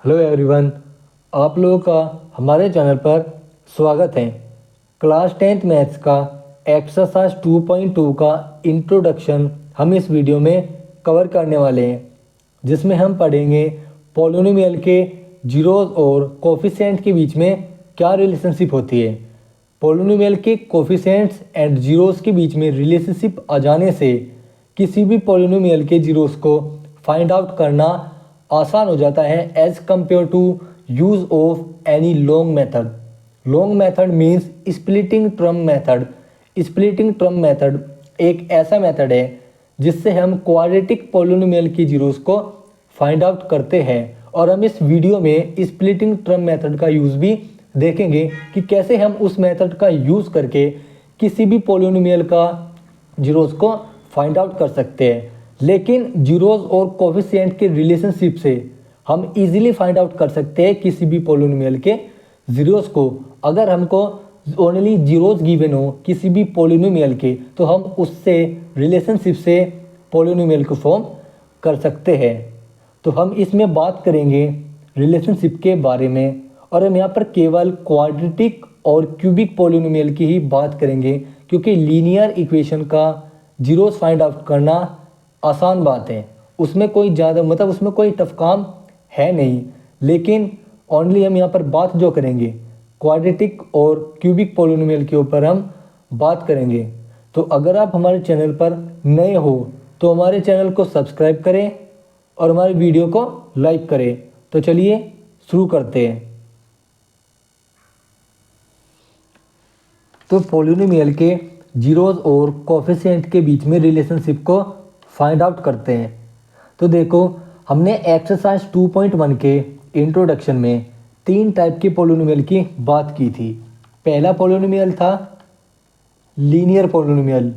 Hello everyone, आप लोगों का हमारे चैनल पर स्वागत है। क्लास 10th मैथ्स का एक्सरसाइज 2.2 का इंट्रोडक्शन हम इस वीडियो में कवर करने वाले हैं, जिसमें हम पढ़ेंगे पॉलिनोमियल के जीरोस और कोफिशिएंट के बीच में क्या रिलेशनशिप होती है। पॉलिनोमियल के कोफिशिएंट्स एंड जीरोस के बीच में रिलेशनशिप आ जाने से किसी भी पॉलिनोमियल के जीरोस को फाइंड आउट करना आसान हो जाता है as compare to use of any long method. Long method means splitting term method. Splitting term method एक ऐसा मेथड है जिससे हम क्वाड्रेटिक पॉलिनोमियल की जीरोस को फाइंड आउट करते हैं, और हम इस वीडियो में स्प्लिटिंग ट्रम मेथड का यूज़ भी देखेंगे कि कैसे हम उस मेथड का यूज़ करके किसी भी पॉलिनोमियल का जीरोस को फाइंड आउट कर सकते हैं। लेकिन जीरोस और कोफिशिएंट के रिलेशनशिप से हम इजीली फाइंड आउट कर सकते हैं किसी भी पॉलिनोमियल के जीरोस को। अगर हमको ओनली जीरोस गिवन हो किसी भी पॉलिनोमियल के, तो हम उससे रिलेशनशिप से पॉलिनोमियल को फॉर्म कर सकते हैं। तो हम इसमें बात करेंगे रिलेशनशिप के बारे में, और हम यहाँ पर केवल क्वाड्रेटिक और क्यूबिक पॉलिनोमियल की ही बात करेंगे, क्योंकि लीनियर इक्वेशन का जीरोस फाइंड आउट करना आसान बात है। उसमें कोई ज़्यादा उसमें कोई टफ काम है नहीं। लेकिन ओनली हम यहाँ पर बात जो करेंगे क्वाड्रेटिक और क्यूबिक पॉलिनोमियल के ऊपर हम बात करेंगे। तो अगर आप हमारे चैनल पर नए हो तो हमारे चैनल को सब्सक्राइब करें और हमारे वीडियो को लाइक करें। तो चलिए शुरू करते हैं। तो पॉलिनोमियल के जीरोस और कोफिशिएंट के बीच में रिलेशनशिप को फाइंड आउट करते हैं। तो देखो, हमने एक्सरसाइज 2.1 के इंट्रोडक्शन में 3 टाइप के पॉलिनोमियल की बात की थी। पहला पॉलिनोमियल था लीनियर पॉलिनोमियल,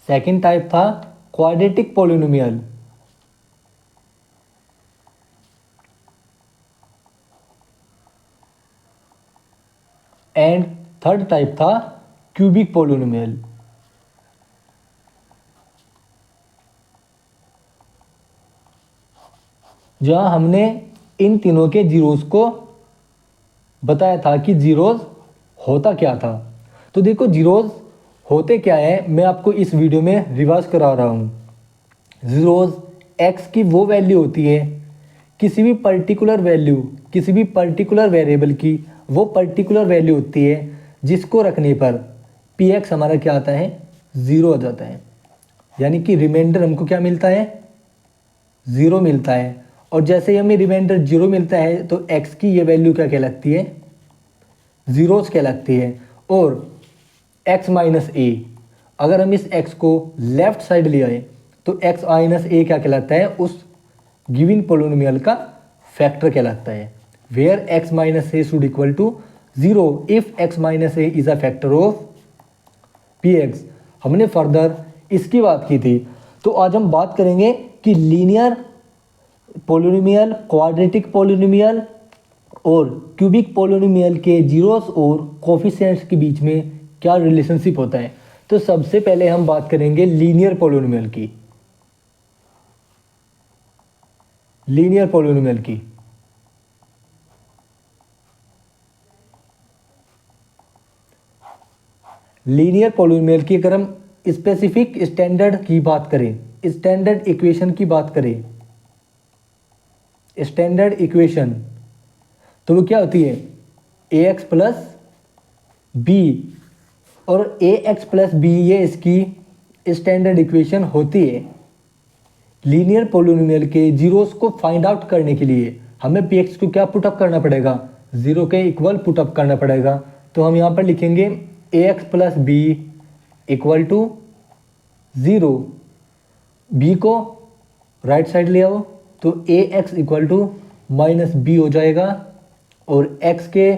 सेकंड टाइप था quadratic polynomial, and third type था क्यूबिक पॉलिनोमियल। जहां हमने इन तीनों के जीरोस को बताया था कि जीरोस होता क्या था। तो देखो, जीरोस होते क्या है, मैं आपको इस वीडियो में रिवाइज करा रहा हूं। जीरोस एक्स की वो वैल्यू होती है, किसी भी पर्टिकुलर वैल्यू, किसी भी पर्टिकुलर वेरिएबल की वो पर्टिकुलर वैल्यू होती है जिसको रखने पर पी एक्स हमारा क्या आता है, ज़ीरो आ जाता है। यानी कि रिमाइंडर हमको क्या मिलता है, ज़ीरो मिलता है। और जैसे ही हमें रिमाइंडर जीरो मिलता है तो एक्स की ये वैल्यू क्या कहलाती है, ज़ीरोस कहलाती है। और एक्स माइनस ए, अगर हम इस एक्स को लेफ्ट साइड ले आए तो एक्स माइनस ए क्या कहलाता है, उस गिवन पॉलिनोमियल का फैक्टर कहलाता है। Where x minus a should equal to zero if x minus a is a factor of p x. हमने फर्दर इसकी बात की थी। तो आज हम बात करेंगे कि लीनियर पॉलिनोमियल, क्वाड्रेटिक पॉलिनोमियल और क्यूबिक पॉलिनोमियल के जीरोस और कोफिशिएंट्स के बीच में क्या रिलेशनशिप होता है। तो सबसे पहले हम बात करेंगे लीनियर पॉलिनोमियल की। लीनियर पॉलिनोमियल की लीनियर पॉलिनोमियल की अगर हम स्पेसिफिक स्टैंडर्ड की बात करें, स्टैंडर्ड इक्वेशन की बात करें, स्टैंडर्ड इक्वेशन, तो वो क्या होती है, ए एक्स प्लस बी। और ए एक्स प्लस बी ये इसकी स्टैंडर्ड इक्वेशन होती है। लीनियर पॉलिनोमियल के जीरोस को फाइंड आउट करने के लिए हमें पी एक्स को क्या पुटअप करना पड़ेगा, ज़ीरो के इक्वल पुटअप करना पड़ेगा। तो हम यहाँ पर लिखेंगे a x plus b equal to zero. B को राइट साइड ले आओ तो a x equal to minus b हो जाएगा, और एक्स के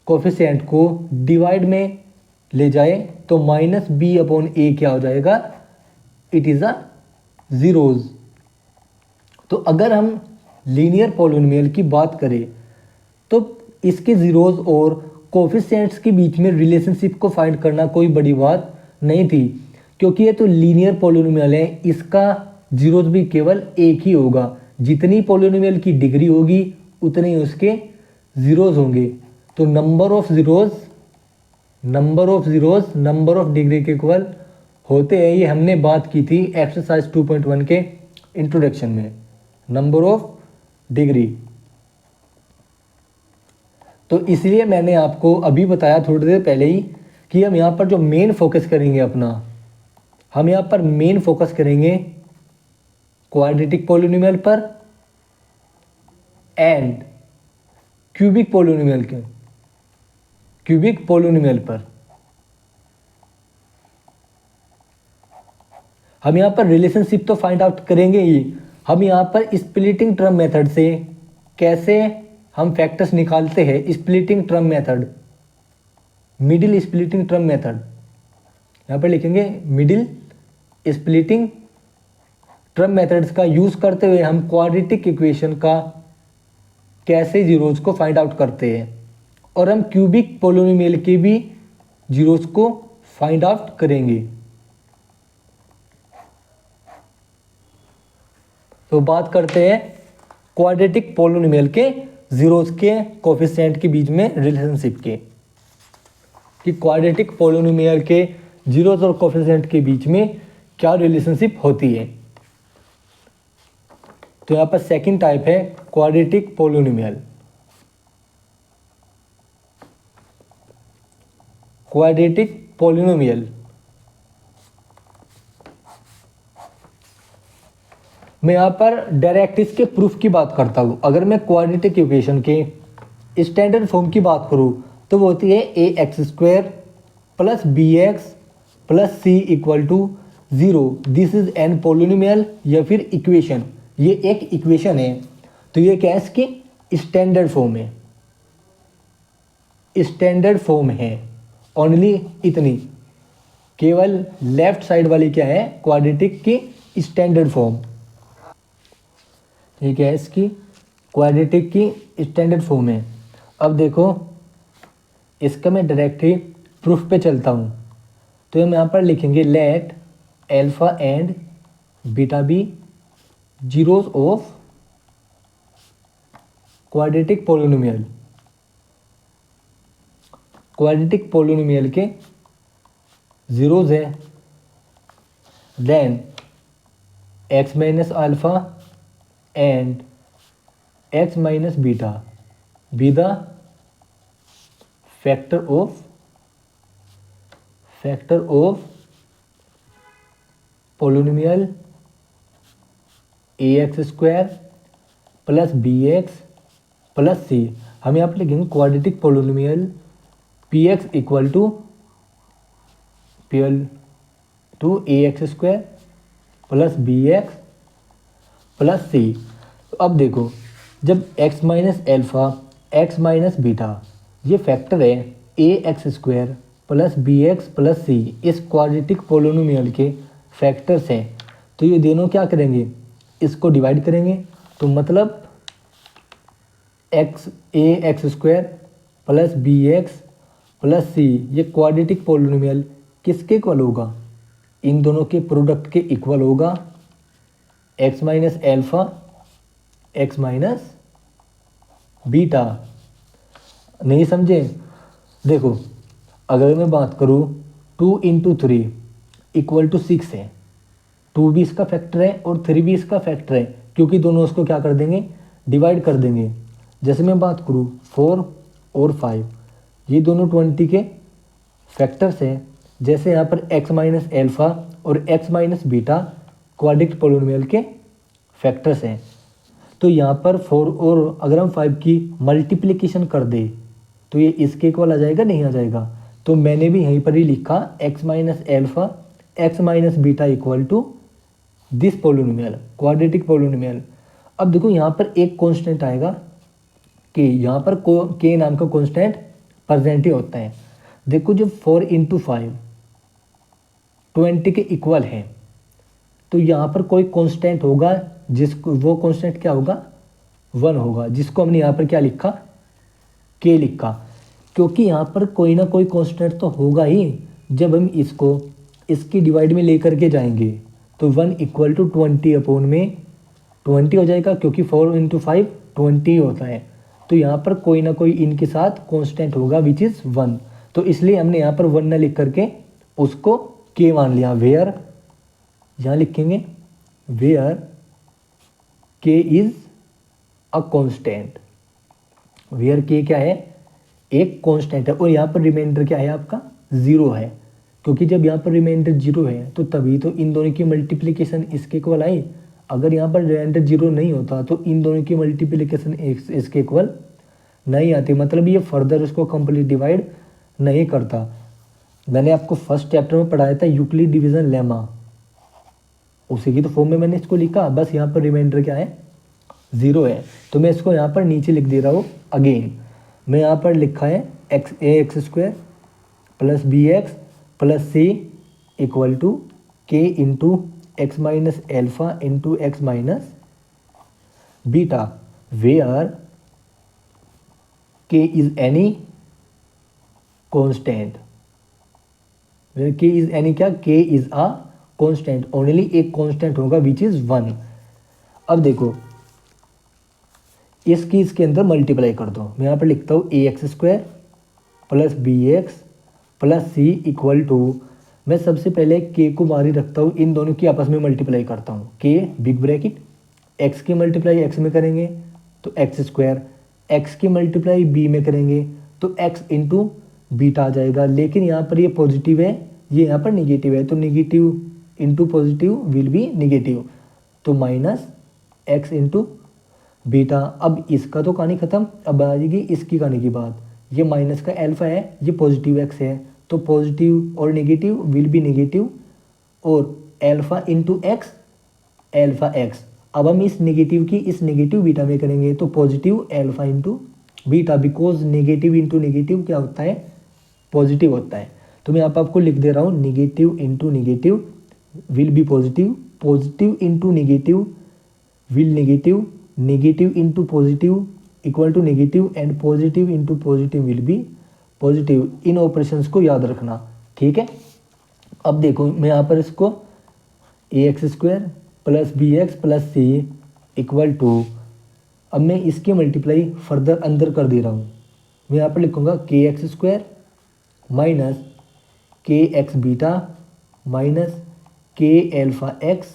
कोफिशिएंट को डिवाइड में ले जाए तो माइनस बी अपॉन ए क्या हो जाएगा, इट इज़ अ ज़ीरोज़। तो अगर हम लीनियर पॉलिनोमियल की बात करें तो इसके ज़ीरोज़ और कोफिशिएंट्स के बीच में रिलेशनशिप को फाइंड करना कोई बड़ी बात नहीं थी, क्योंकि ये तो लीनियर पोलिनोमियल है, इसका जीरोज भी केवल एक ही होगा। जितनी पोलिनोमियल की डिग्री होगी उतने ही उसके जीरोज होंगे। तो number of zeros number of degree के इक्वल होते हैं। ये हमने बात की थी एक्सरसाइज 2.1 के इंट्रोडक्शन में, नंबर ऑफ डिग्री। तो इसलिए मैंने आपको अभी बताया थोड़ी देर पहले ही कि हम यहाँ पर जो मेन फोकस करेंगे अपना, हम यहाँ पर मेन फोकस करेंगे क्वाड्रेटिक पोलिनोमियल पर एंड क्यूबिक पोलिनोमियल पर। हम यहाँ पर रिलेशनशिप तो फाइंड आउट करेंगे ही, हम यहाँ पर स्प्लिटिंग टर्म मेथड से कैसे हम फैक्टर्स निकालते हैं। Splitting term method, middle splitting term method, यहाँ पर लिखेंगे मिडिल स्प्लिटिंग टर्म मेथड्स का यूज करते हुए हम क्वाड्रेटिक इक्वेशन का कैसे जीरोज को फाइंड आउट करते हैं, और हम क्यूबिक पोलिनोमियल के भी जीरोज को फाइंड आउट करेंगे। तो बात करते हैं क्वाड्रेटिक पोलिनोमियल के जीरोज के कोफिशिएंट के बीच में रिलेशनशिप के, कि क्वाड्रेटिक पोलिनोमियल के जीरोज और कोफिशिएंट के बीच में क्या रिलेशनशिप होती है। तो यहाँ पर सेकंड टाइप है क्वाड्रेटिक पोलिनोमियल। क्वाड्रेटिक पोलिनोमियल मैं यहाँ पर डायरेक्ट इसके प्रूफ की बात करता हूँ। अगर मैं क्वाड्रेटिक इक्वेशन के स्टैंडर्ड फॉर्म की बात करूँ तो वो होती है ax² plus bx plus c equal to 0। This is an polynomial या फिर इक्वेशन, ये एक इक्वेशन है। तो ये क्या है, इसकी स्टैंडर्ड फॉर्म है, स्टैंडर्ड फॉर्म है। ओनली इतनी, केवल लेफ्ट साइड वाली क्या है, क्वाड्रेटिक की स्टैंडर्ड फॉर्म। ये क्या है, इसकी क्वाड्रेटिक की स्टैंडर्ड फॉर्म है। अब देखो इसका मैं डायरेक्ट ही प्रूफ पे चलता हूँ। तो हम यहाँ पर लिखेंगे let alpha and beta be zeros of quadratic polynomial. Quadratic polynomial के जीरोज है। Then x minus alpha and x minus beta be the factor of polynomial ax² plus bx plus c। हम यहाँ पर लिखेंगे quadratic polynomial px equal to ax² plus bx plus c. अब देखो जब x minus alpha x minus beta ये factor है ax² plus bx plus सी, इस क्वाड्रेटिक पोलिनोमियल के फैक्टर्स हैं। तो ये दोनों क्या करेंगे, इसको डिवाइड करेंगे। तो मतलब ax² प्लस bx प्लस सी ये क्वाड्रेटिक पोलिनोमियल किसके इक्वल होगा, इन दोनों के प्रोडक्ट के इक्वल होगा। X minus alpha x minus beta. नहीं समझे, देखो अगर मैं बात करूँ 2 × 3 इक्वल टू 6 है, 2 भी इसका फैक्टर है और 3 भी इसका फैक्टर है, क्योंकि दोनों उसको क्या कर देंगे, डिवाइड कर देंगे। जैसे मैं बात करूँ 4 और 5 ये दोनों 20 के फैक्टर्स हैं। जैसे यहाँ पर एक्स माइनस अल्फा और x minus beta quadratic polynomial के फैक्टर्स हैं। तो यहाँ पर 4 और अगर हम 5 की मल्टीप्लिकेशन कर दे तो ये इसके इक्वल आ जाएगा, नहीं आ जाएगा। तो मैंने भी यहीं पर ही लिखा x minus alpha x minus beta equal to this polynomial, quadratic polynomial. अब देखो यहाँ पर एक कांस्टेंट आएगा कि यहाँ पर के नाम का कांस्टेंट प्रेजेंट ही होता है। देखो जब 4 × 5 20 के इक्वल है तो यहाँ पर कोई कांस्टेंट होगा, जिसको वो कांस्टेंट क्या होगा, 1 होगा, जिसको हमने यहाँ पर क्या लिखा, के लिखा। क्योंकि यहाँ पर कोई ना कोई कांस्टेंट तो होगा ही जब हम इसको इसकी डिवाइड में लेकर के जाएंगे तो 1 इक्वल टू 20 अपॉन में 20 हो जाएगा, क्योंकि 4 इंटू 5 20 होता है। तो यहाँ पर कोई ना कोई इनके साथ कांस्टेंट होगा विच इज़ 1, तो इसलिए हमने यहाँ पर 1 ना लिख करके उसको के मान लिया। वेयर, यहाँ लिखेंगे वेयर के इज़ अ कांस्टेंट, वेयर के क्या है, एक कांस्टेंट है। और यहाँ पर रिमाइंडर क्या है आपका, 0 है, क्योंकि जब यहाँ पर रिमाइंडर 0 है तो तभी तो इन दोनों की मल्टीप्लिकेशन इसके इक्वल आई। अगर यहाँ पर रिमाइंडर 0 नहीं होता तो इन दोनों की मल्टीप्लिकेशन इसके इक्वल नहीं आती, मतलब ये फर्दर उसको कंप्लीट डिवाइड नहीं करता। मैंने आपको फर्स्ट चैप्टर में पढ़ाया था यूक्लिड डिवीजन लेमा, उसी की तो फॉर्म में मैंने इसको लिखा, बस यहाँ पर रिमाइंडर क्या है, 0 है। तो मैं इसको यहाँ पर नीचे लिख दे रहा हूँ अगेन। मैं यहाँ पर लिखा है x square plus b x plus c equal to k into x minus alpha into x minus beta, where k is any constant, where k is any क्या, k is a constant, only एक constant होगा which is 1। अब देखो इसकी इसके अंदर multiply कर दो। मैं यहाँ पर लिखता हूँ a x square plus b x plus c equal to, मैं सबसे पहले के को बाहर ही रखता हूँ, इन दोनों की आपस में मल्टीप्लाई करता हूँ। के बिग ब्रैकेट, एक्स की मल्टीप्लाई एक्स में करेंगे तो एक्स स्क्वायर, एक्स की मल्टीप्लाई बी में करेंगे तो एक्स इंटू बीटा आ जाएगा। लेकिन यहाँ पर ये पॉजिटिव है, ये यहाँ पर निगेटिव है, तो negative into positive will B negative, तो माइनस एक्स इंटू बीटा। अब इसका तो कहानी खत्म, अब आ जाएगी इसकी कहानी की बात। ये माइनस का एल्फा है, ये पॉजिटिव एक्स है, तो पॉजिटिव और नेगेटिव विल बी नेगेटिव, और alpha into x alpha x. अब हम इस नेगेटिव की इस नेगेटिव बीटा में करेंगे तो positive alpha into beta, because negative into negative क्या होता है, पॉजिटिव होता है। तो मैं यहाँ पर आपको लिख दे रहा हूँ negative into negative will be positive, positive into negative will negative, negative into positive equal to negative, and positive into positive will be positive. इन ऑपरेशंस को याद रखना, ठीक है। अब देखो मैं यहाँ पर इसको a x square plus b x plus c equal to, अब मैं इसकी मल्टीप्लाई फर्दर अंदर कर दे रहा हूँ। मैं यहाँ पर लिखूँगा के x square minus k x beta minus के एल्फा एक्स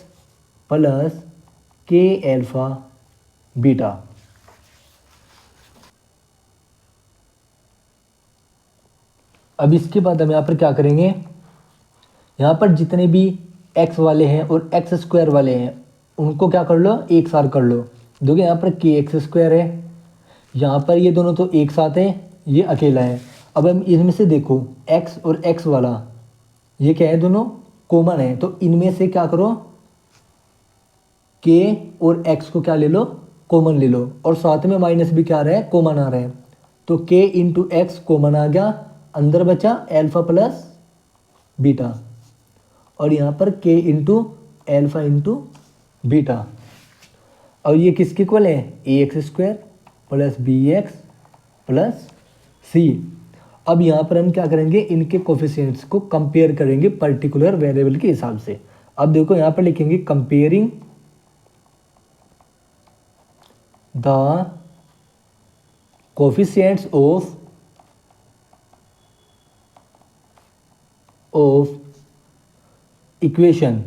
प्लस के एल्फा बीटा। अब इसके बाद हम यहाँ पर क्या करेंगे, यहाँ पर जितने भी x वाले हैं और एक्स स्क्वायर वाले हैं उनको क्या कर लो, एक साथ कर लो। देखो यहाँ पर के एक्स स्क्वायर है, यहाँ पर ये दोनों तो एक साथ हैं, ये अकेला है। अब हम इनमें से देखो x और x वाला ये क्या है, दोनों कॉमन है, तो इनमें से क्या करो, k और x को क्या ले लो, कॉमन ले लो, और साथ में माइनस भी क्या आ रहा है, कॉमन आ रहा है। तो k इंटू एक्स कॉमन आ गया, अंदर बचा एल्फा प्लस बीटा, और यहाँ पर k into alpha into beta. और ये किसके इक्वल है, a x square plus b x plus c. अब यहाँ पर हम क्या करेंगे, इनके कोफिशिएंट्स को कंपेयर करेंगे पर्टिकुलर वेरिएबल के हिसाब से। अब देखो यहाँ पर लिखेंगे comparing the coefficients of equation,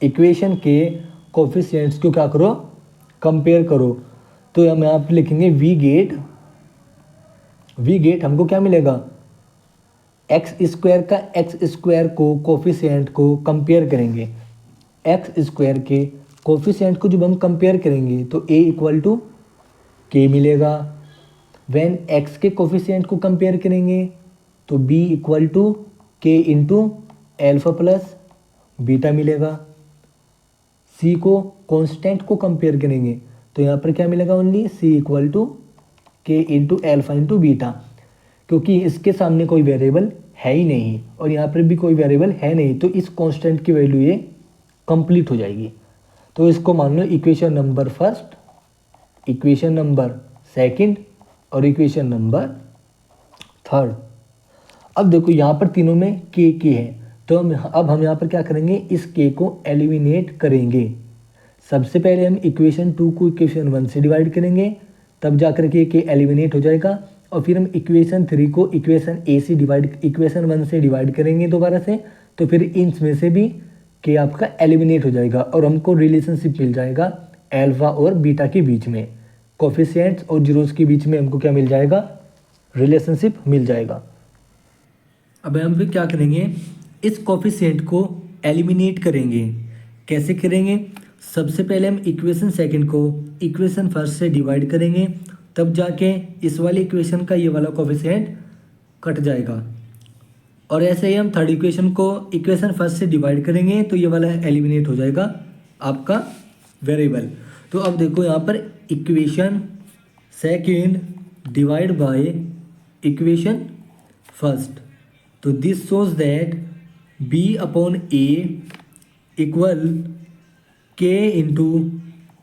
equation के कोफिशिएंट्स को क्या करो, कंपेयर करो। तो हम यहाँ पर लिखेंगे वी गेट हमको क्या मिलेगा, एक्स स्क्वायर का एक्स स्क्वायर को कोफिशिएंट को कंपेयर करेंगे, एक्स स्क्वायर के कोफिशिएंट को जब हम कंपेयर करेंगे तो a इक्वल टू के मिलेगा। व्हेन x के कोफिशिएंट को कंपेयर करेंगे तो b equal to k into alpha plus beta मिलेगा। c को कांस्टेंट को कंपेयर करेंगे तो यहाँ पर क्या मिलेगा, only c equal to k into alpha into beta, क्योंकि इसके सामने कोई वेरिएबल है ही नहीं और यहाँ पर भी कोई वेरिएबल है नहीं, तो इस कांस्टेंट की वैल्यू ये कंप्लीट हो जाएगी। तो इसको मान लो equation number first, equation number second और इक्वेशन नंबर थर्ड। अब देखो यहाँ पर तीनों में के है, तो अब हम यहाँ पर क्या करेंगे, इस के को एलिमिनेट करेंगे। सबसे पहले हम इक्वेशन 2 को इक्वेशन 1 से डिवाइड करेंगे, तब जाकर के एलिमिनेट हो जाएगा। और फिर हम इक्वेशन 3 को इक्वेशन 1 से डिवाइड करेंगे दोबारा से, तो फिर इनमें से भी के आपका एलिमिनेट हो जाएगा और हमको रिलेशनशिप मिल जाएगा अल्फा और बीटा के बीच में, कोफिशिएंट्स और जीरोस के बीच में हमको क्या मिल जाएगा, रिलेशनशिप मिल जाएगा। अब हम फिर क्या करेंगे, इस कोफिशिएंट को एलिमिनेट करेंगे। कैसे करेंगे, सबसे पहले हम इक्वेशन सेकंड को इक्वेशन फर्स्ट से डिवाइड करेंगे, तब जाके इस वाले इक्वेशन का ये वाला कोफिशिएंट कट जाएगा। और ऐसे ही हम थर्ड इक्वेशन को इक्वेशन फर्स्ट से डिवाइड करेंगे, तो ये वाला एलिमिनेट हो जाएगा आपका वेरिएबल। तो अब देखो यहाँ पर equation second divide by equation first, तो this shows that b upon a equal k into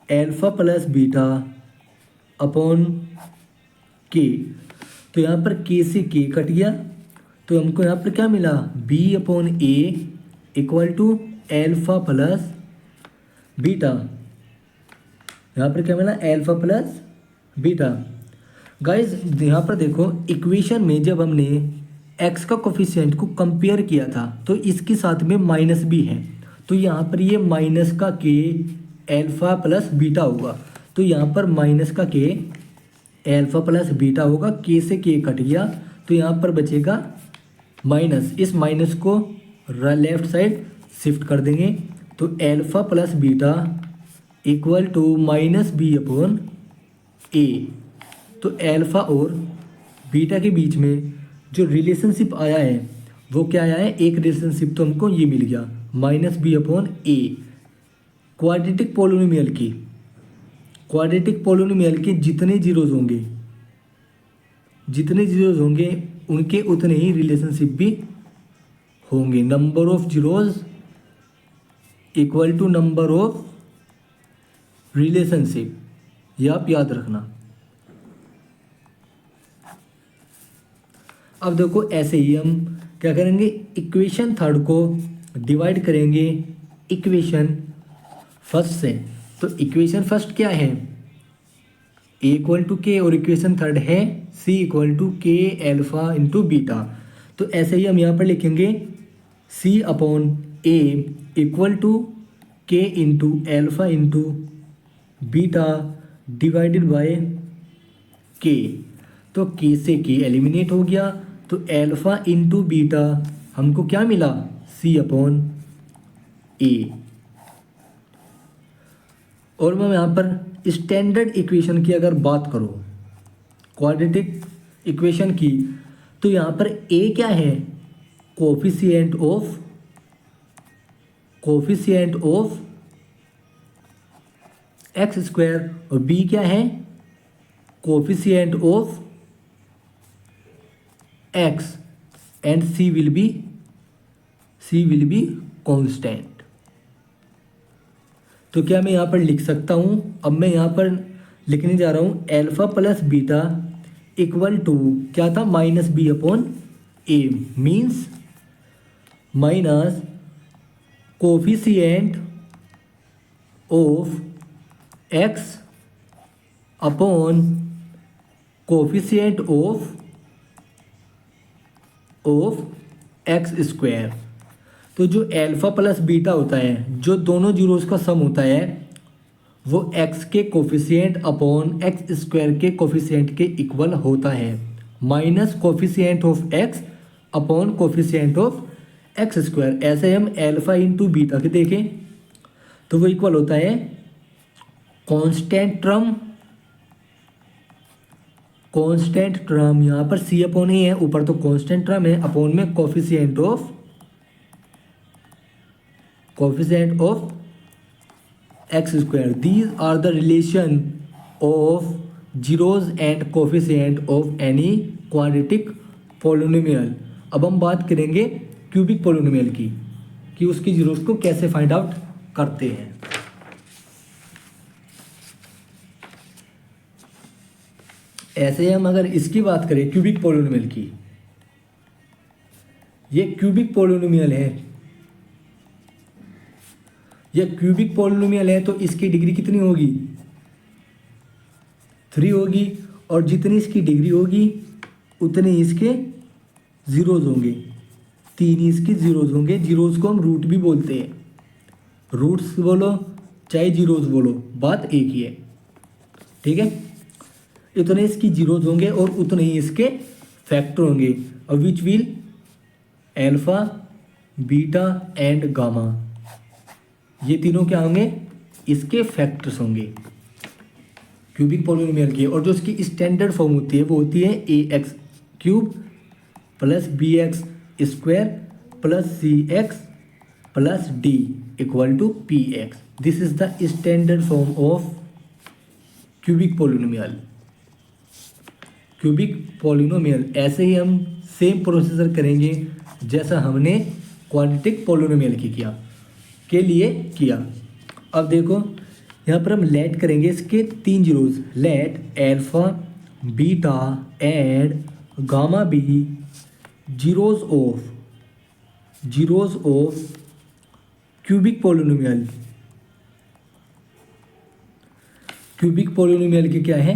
alpha plus beta upon k. तो यहाँ पर के से के कट गया, तो हमको यहाँ पर क्या मिला, b upon a equal to alpha plus beta. यहाँ पर क्या मिला, एल्फा प्लस बीटा। गाइज यहाँ पर देखो इक्वेशन में जब हमने एक्स का कोफिशिएंट को कंपेयर किया था तो इसके साथ में माइनस भी है, तो यहाँ पर ये माइनस का के एल्फा प्लस बीटा होगा। तो यहाँ पर माइनस का के एल्फा प्लस बीटा होगा, के से के कट गया, तो यहाँ पर बचेगा माइनस। इस माइनस को लेफ्ट साइड शिफ्ट कर देंगे, तो alpha plus beta equal to minus b upon a. तो एल्फा और बीटा के बीच में जो रिलेशनशिप आया है वो क्या आया है, एक रिलेशनशिप तो हमको ये मिल गया, माइनस बी अपॉन ए। क्वाड्रेटिक पोलिनोमियल के जितने जीरोज होंगे उनके उतने ही रिलेशनशिप भी होंगे। Number of zeros equal to number of relationship, ये आप याद रखना। अब देखो ऐसे ही हम क्या करेंगे, इक्वेशन थर्ड को डिवाइड करेंगे इक्वेशन फर्स्ट से। तो इक्वेशन फर्स्ट क्या है, ए इक्वल टू के, और इक्वेशन थर्ड है सी इक्वल टू के एल्फा इंटू बीटा। तो ऐसे ही हम यहाँ पर लिखेंगे सी upon a equal to k into alpha into beta divided by के। तो के से के एलिमिनेट हो गया, तो एल्फा इंटू बीटा हमको क्या मिला, सी अपॉन ए। और मैं यहाँ पर स्टैंडर्ड इक्वेशन की अगर बात करूँ, क्वाड्रेटिक इक्वेशन की, तो यहाँ पर ए क्या है, कोफिशिएंट ऑफ एक्स स्क्वायर, और बी क्या है, coefficient of x, and c will be constant. तो क्या मैं यहाँ पर लिख सकता हूँ, अब मैं यहाँ पर लिखने जा रहा हूँ alpha plus beta equal to क्या था, minus b upon a, means minus coefficient of x upon coefficient of x square. तो जो एल्फा प्लस बीटा होता है, जो दोनों जीरोस का सम होता है, वो एक्स के कोफिशिएंट अपॉन एक्स स्क्वायर के कोफिशिएंट के इक्वल होता है, minus coefficient of x upon coefficient of x square. ऐसे हम एल्फा इंटू बीटा के देखें तो वो इक्वल होता है कांस्टेंट टर्म, यहाँ पर सी अपॉन ए है, ऊपर तो कांस्टेंट टर्म है, अपॉन में coefficient of x square. These are the relation of zeros and coefficient of any quadratic polynomial. अब हम बात करेंगे क्यूबिक पोलिनोमियल की, कि उसकी जीरोज को कैसे फाइंड आउट करते हैं। ऐसे हम अगर इसकी बात करें क्यूबिक पोलिनोमियल की, ये क्यूबिक पोलिनोमियल है, ये क्यूबिक पॉलिनोमियल है तो इसकी डिग्री कितनी होगी, 3 होगी, और जितनी इसकी डिग्री होगी उतने इसके जीरोज होंगे, 3 इसके जीरोज होंगे। जीरोज को हम रूट भी बोलते हैं, रूट्स बोलो चाहे जीरोज बोलो, बात एक ही है, ठीक है। इतने इसकी जीरोज होंगे और उतने ही इसके फैक्टर होंगे, और which will alpha beta and gamma, ये तीनों क्या होंगे, इसके फैक्टर्स होंगे क्यूबिक पॉलिनोमियल के। और जो इसकी स्टैंडर्ड फॉर्म होती है वो होती है a x cube plus b x square plus c x plus d equal to p x. This is the standard form of cubic polynomial. Cubic polynomial ऐसे ही हम सेम प्रोसीजर करेंगे जैसा हमने क्वाड्रेटिक पॉलिनोमियल के लिए किया। अब देखो यहाँ पर हम लेट करेंगे इसके 3 zeros, let alpha beta and gamma be zeros of cubic polynomial. Cubic polynomial के क्या है,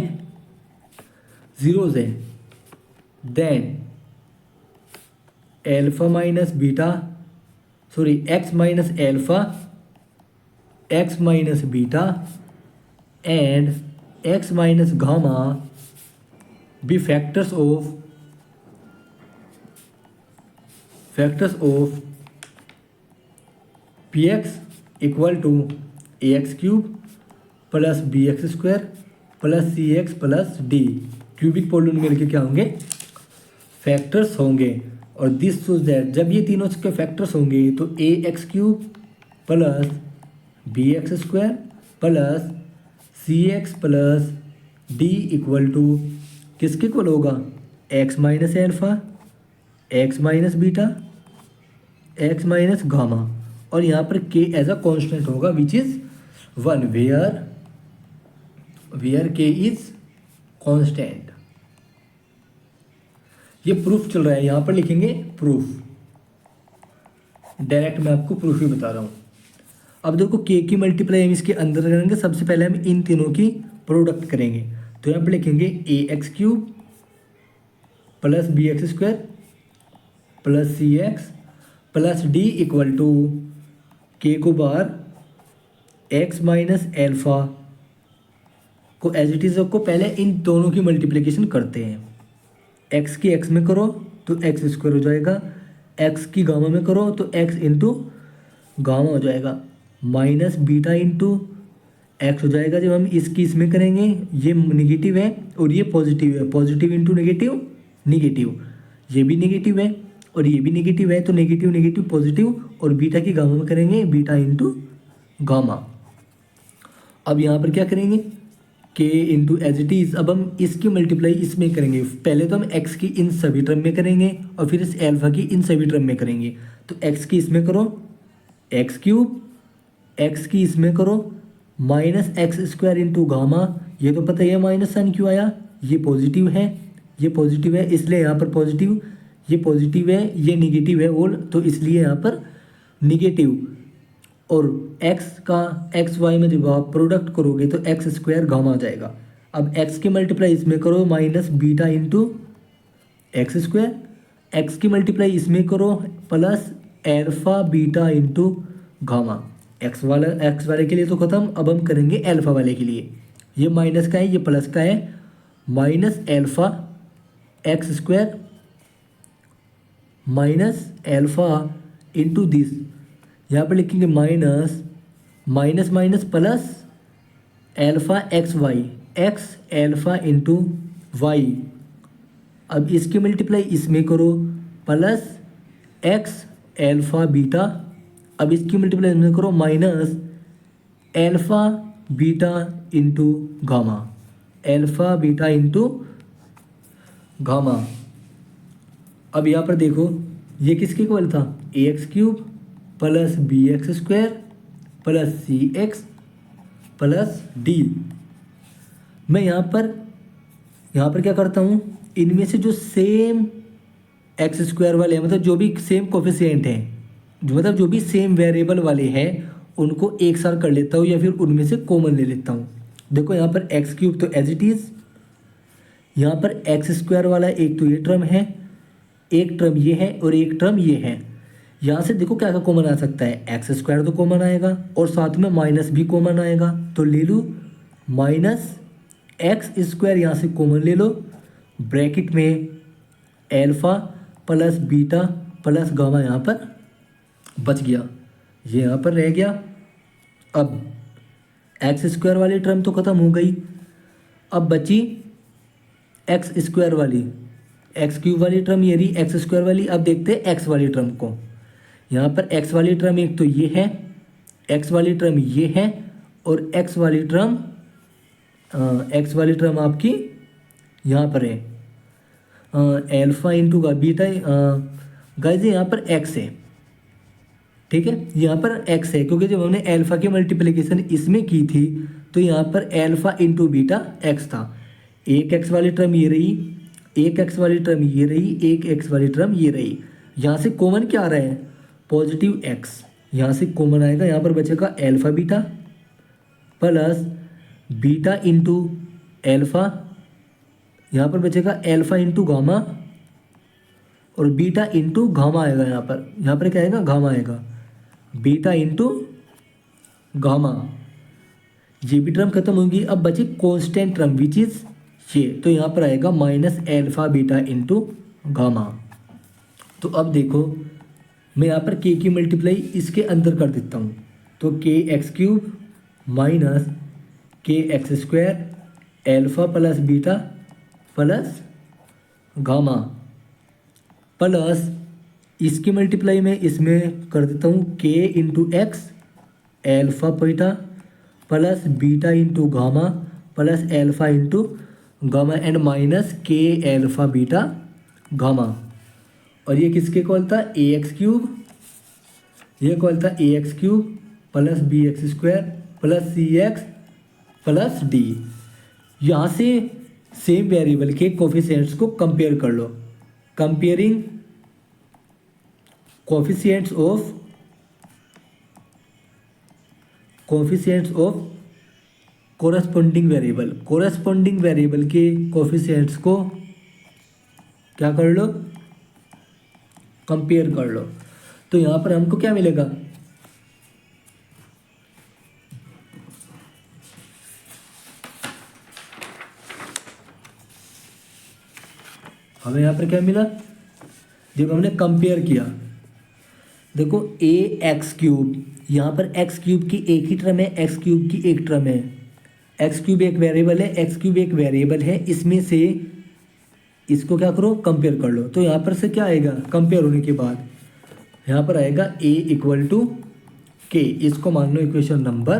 जीरोज है। Then alpha minus beta, sorry x minus alpha, x minus beta and x minus gamma be factors of p x equal to a x cube plus b x square plus c x plus d. Cubic polynomial के क्या होंगे, factors होंगे। और this shows that जब ये तीनों के factors होंगे तो a x cube plus b x square plus c x plus d equal to किसके इक्वल होगा, x minus alpha, x minus beta, x minus gamma, और यहाँ पर के एज अ कॉन्स्टेंट होगा which is 1 where k is constant. ये proof चल रहा है, यहाँ पर लिखेंगे प्रूफ, डायरेक्ट मैं आपको प्रूफ ही बता रहा हूँ। अब देखो के की मल्टीप्लाई हम इसके अंदर करेंगे, सबसे पहले हम इन तीनों की प्रोडक्ट करेंगे। तो यहाँ पर लिखेंगे a x cube plus b x square plus c x plus d equal to k को बाहर एक्स माइनस एल्फा को एज इट इज़ को पहले इन दोनों की मल्टीप्लिकेशन करते हैं। एक्स की एक्स में करो तो एक्स स्क्वायर हो जाएगा, एक्स की गामा में करो तो एक्स इंटू गामा हो जाएगा, माइनस बीटा इंटू एक्स हो जाएगा। जब हम इसकी इसमें करेंगे ये निगेटिव है और ये पॉजिटिव है, पॉजिटिव इंटू नेगेटिव निगेटिव, ये भी नेगेटिव है और ये भी नेगेटिव है, तो नेगेटिव नेगेटिव पॉजिटिव, और बीटा की गामा में करेंगे बीटा इंटू गामा। अब यहाँ पर क्या करेंगे, के इंटू एज इट इज़। अब हम इसकी मल्टीप्लाई इसमें करेंगे, पहले तो हम एक्स की इन सभी टर्म में करेंगे और फिर इस एल्फा की इन सभी टर्म में करेंगे। तो एक्स की इसमें करो एक्स क्यूब, एक्स की इसमें करो minus x square into gamma, ये तो पता ही है माइनस साइन क्यों आया, ये पॉजिटिव है, ये पॉजिटिव है इसलिए यहाँ पर पॉजिटिव, ये पॉजिटिव है ये निगेटिव है और तो इसलिए यहाँ पर निगेटिव। और x का एक्स वाई में जब आप प्रोडक्ट करोगे तो एक्स स्क्वायर गामा आ जाएगा। अब x की मल्टीप्लाई इसमें करो minus beta into x square, x की मल्टीप्लाई इसमें करो plus alpha beta into gamma. X वाले के लिए तो ख़त्म, अब हम करेंगे एल्फा वाले के लिए। ये माइनस का है ये प्लस का है, minus alpha x square minus alpha into this, यहाँ पर लिखेंगे minus minus minus plus alpha x y, x alpha into y. अब इसकी मल्टीप्लाई इसमें करो प्लस एक्स एल्फा बीटा, अब इसकी मल्टीप्लाई इसमें करो minus alpha beta into gamma, alpha beta into gamma. अब यहाँ पर देखो ये किसके इक्वल था, a x cube plus b x square plus c x plus d. मैं यहाँ पर क्या करता हूँ, इनमें से जो सेम एक्स स्क्वायर वाले हैं, मतलब जो भी सेम कोफिशिएंट हैं, जो मतलब जो भी सेम वेरिएबल वाले हैं उनको एक साथ कर लेता हूँ या फिर उनमें से कॉमन ले लेता हूँ। देखो यहाँ पर एक्स क्यूब तो एज इट इज़, यहाँ पर एक्स स्क्वायर वाला एक तो ये टर्म है, एक टर्म ये है और एक टर्म ये है। यहाँ से देखो क्या क्या कॉमन आ सकता है, एक्स स्क्वायर तो कॉमन आएगा और साथ में माइनस भी कॉमन आएगा, तो ले लूँ माइनस एक्स स्क्वायर, यहाँ से कॉमन ले लो, ब्रैकेट में alpha plus beta plus gamma यहाँ पर बच गया, ये यहाँ पर रह गया। अब एक्स स्क्वायर वाली टर्म तो ख़त्म हो गई, अब बची एक्स स्क्वायर वाली, एक्स क्यूब वाली टर्म ये रही एक्स स्क्वायर वाली। अब देखते हैं एक्स वाली टर्म को। यहाँ पर एक्स वाली टर्म एक तो ये है, एक्स वाली टर्म ये है और एक्स वाली टर्म आपकी यहाँ पर है एल्फ़ा इंटू का बीटा। गाइस यहाँ पर एक्स है, ठीक है, यहाँ पर एक्स है क्योंकि जब हमने एल्फ़ा की मल्टीप्लिकेशन इसमें की थी तो यहाँ पर एल्फ़ा इंटू बीटा एक्स था। एक एक्स वाली टर्म ये रही, एक एक्स वाली टर्म ये रही, एक एक्स वाली टर्म ये रही। यहाँ से कॉमन क्या आ रहा है, पॉजिटिव एक्स, यहाँ से कॉमन आएगा, यहाँ पर बचेगा alpha beta plus beta into alpha, यहाँ पर बचेगा एल्फ़ा इंटू गामा और बीटा इंटू गामा आएगा। यहाँ पर क्या आएगा, गामा आएगा, बीटा इंटू गामा, ये भी टर्म खत्म होगी। अब बची कांस्टेंट टर्म विच इज़ ये, तो यहाँ पर आएगा minus alpha beta into gamma. तो अब देखो मैं यहाँ पर के की मल्टीप्लाई इसके अंदर कर देता हूँ, तो k x cube minus k x square alpha plus beta plus gamma plus इसकी मल्टीप्लाई में इसमें कर देता हूँ k into x alpha beta plus beta into gamma plus alpha into gamma and minus k alpha beta gamma. और ये किसके equal था, ए एक्स क्यूब, ये इक्वल था a x cube plus b x square plus c x plus d. यहाँ से same variable के coefficients को कंपेयर कर लो, comparing coefficients of corresponding variable के कोफिशिएंट्स को क्या कर लो, कंपेयर कर लो। तो यहाँ पर हमको क्या मिलेगा, हमें यहाँ पर क्या मिला, जब हमने कंपेयर किया, देखो ए एक्स क्यूब, यहाँ पर एक्स क्यूब की एक ही टर्म है, एक्स क्यूब की एक टर्म है, एक्स क्यूब एक वेरिएबल है, इसमें से इसको क्या करो, कंपेयर कर लो। तो यहाँ पर से क्या आएगा, कंपेयर होने के बाद यहाँ पर आएगा a इक्वल टू के, इसको मान लो इक्वेशन नंबर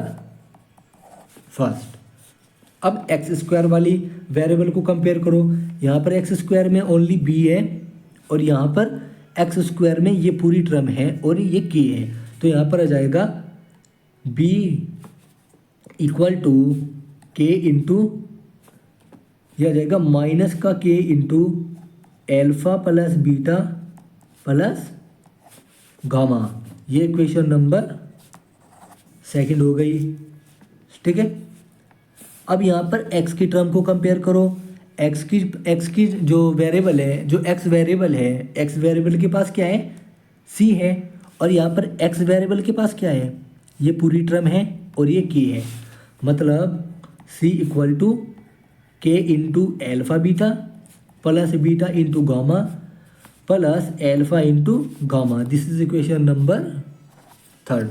फर्स्ट। अब एक्स स्क्वायर वाली वेरिएबल को कंपेयर करो, यहाँ पर एक्स स्क्वायर में ओनली b है और यहाँ पर एक्स स्क्वायर में ये पूरी टर्म है और ये k है, तो यहाँ पर आ जाएगा b equal to k into, यह आ जाएगा माइनस का के into alpha plus beta plus gamma. ये इक्वेशन नंबर सेकंड हो गई, ठीक है। अब यहाँ पर x की टर्म को कंपेयर करो, x की जो वेरिएबल है, जो x वेरिएबल है, x वेरिएबल के पास क्या है, c है, और यहाँ पर x वेरिएबल के पास क्या है, ये पूरी टर्म है और ये k है, मतलब c equal to k into alpha beta plus beta into gamma plus alpha into gamma. This is equation number third.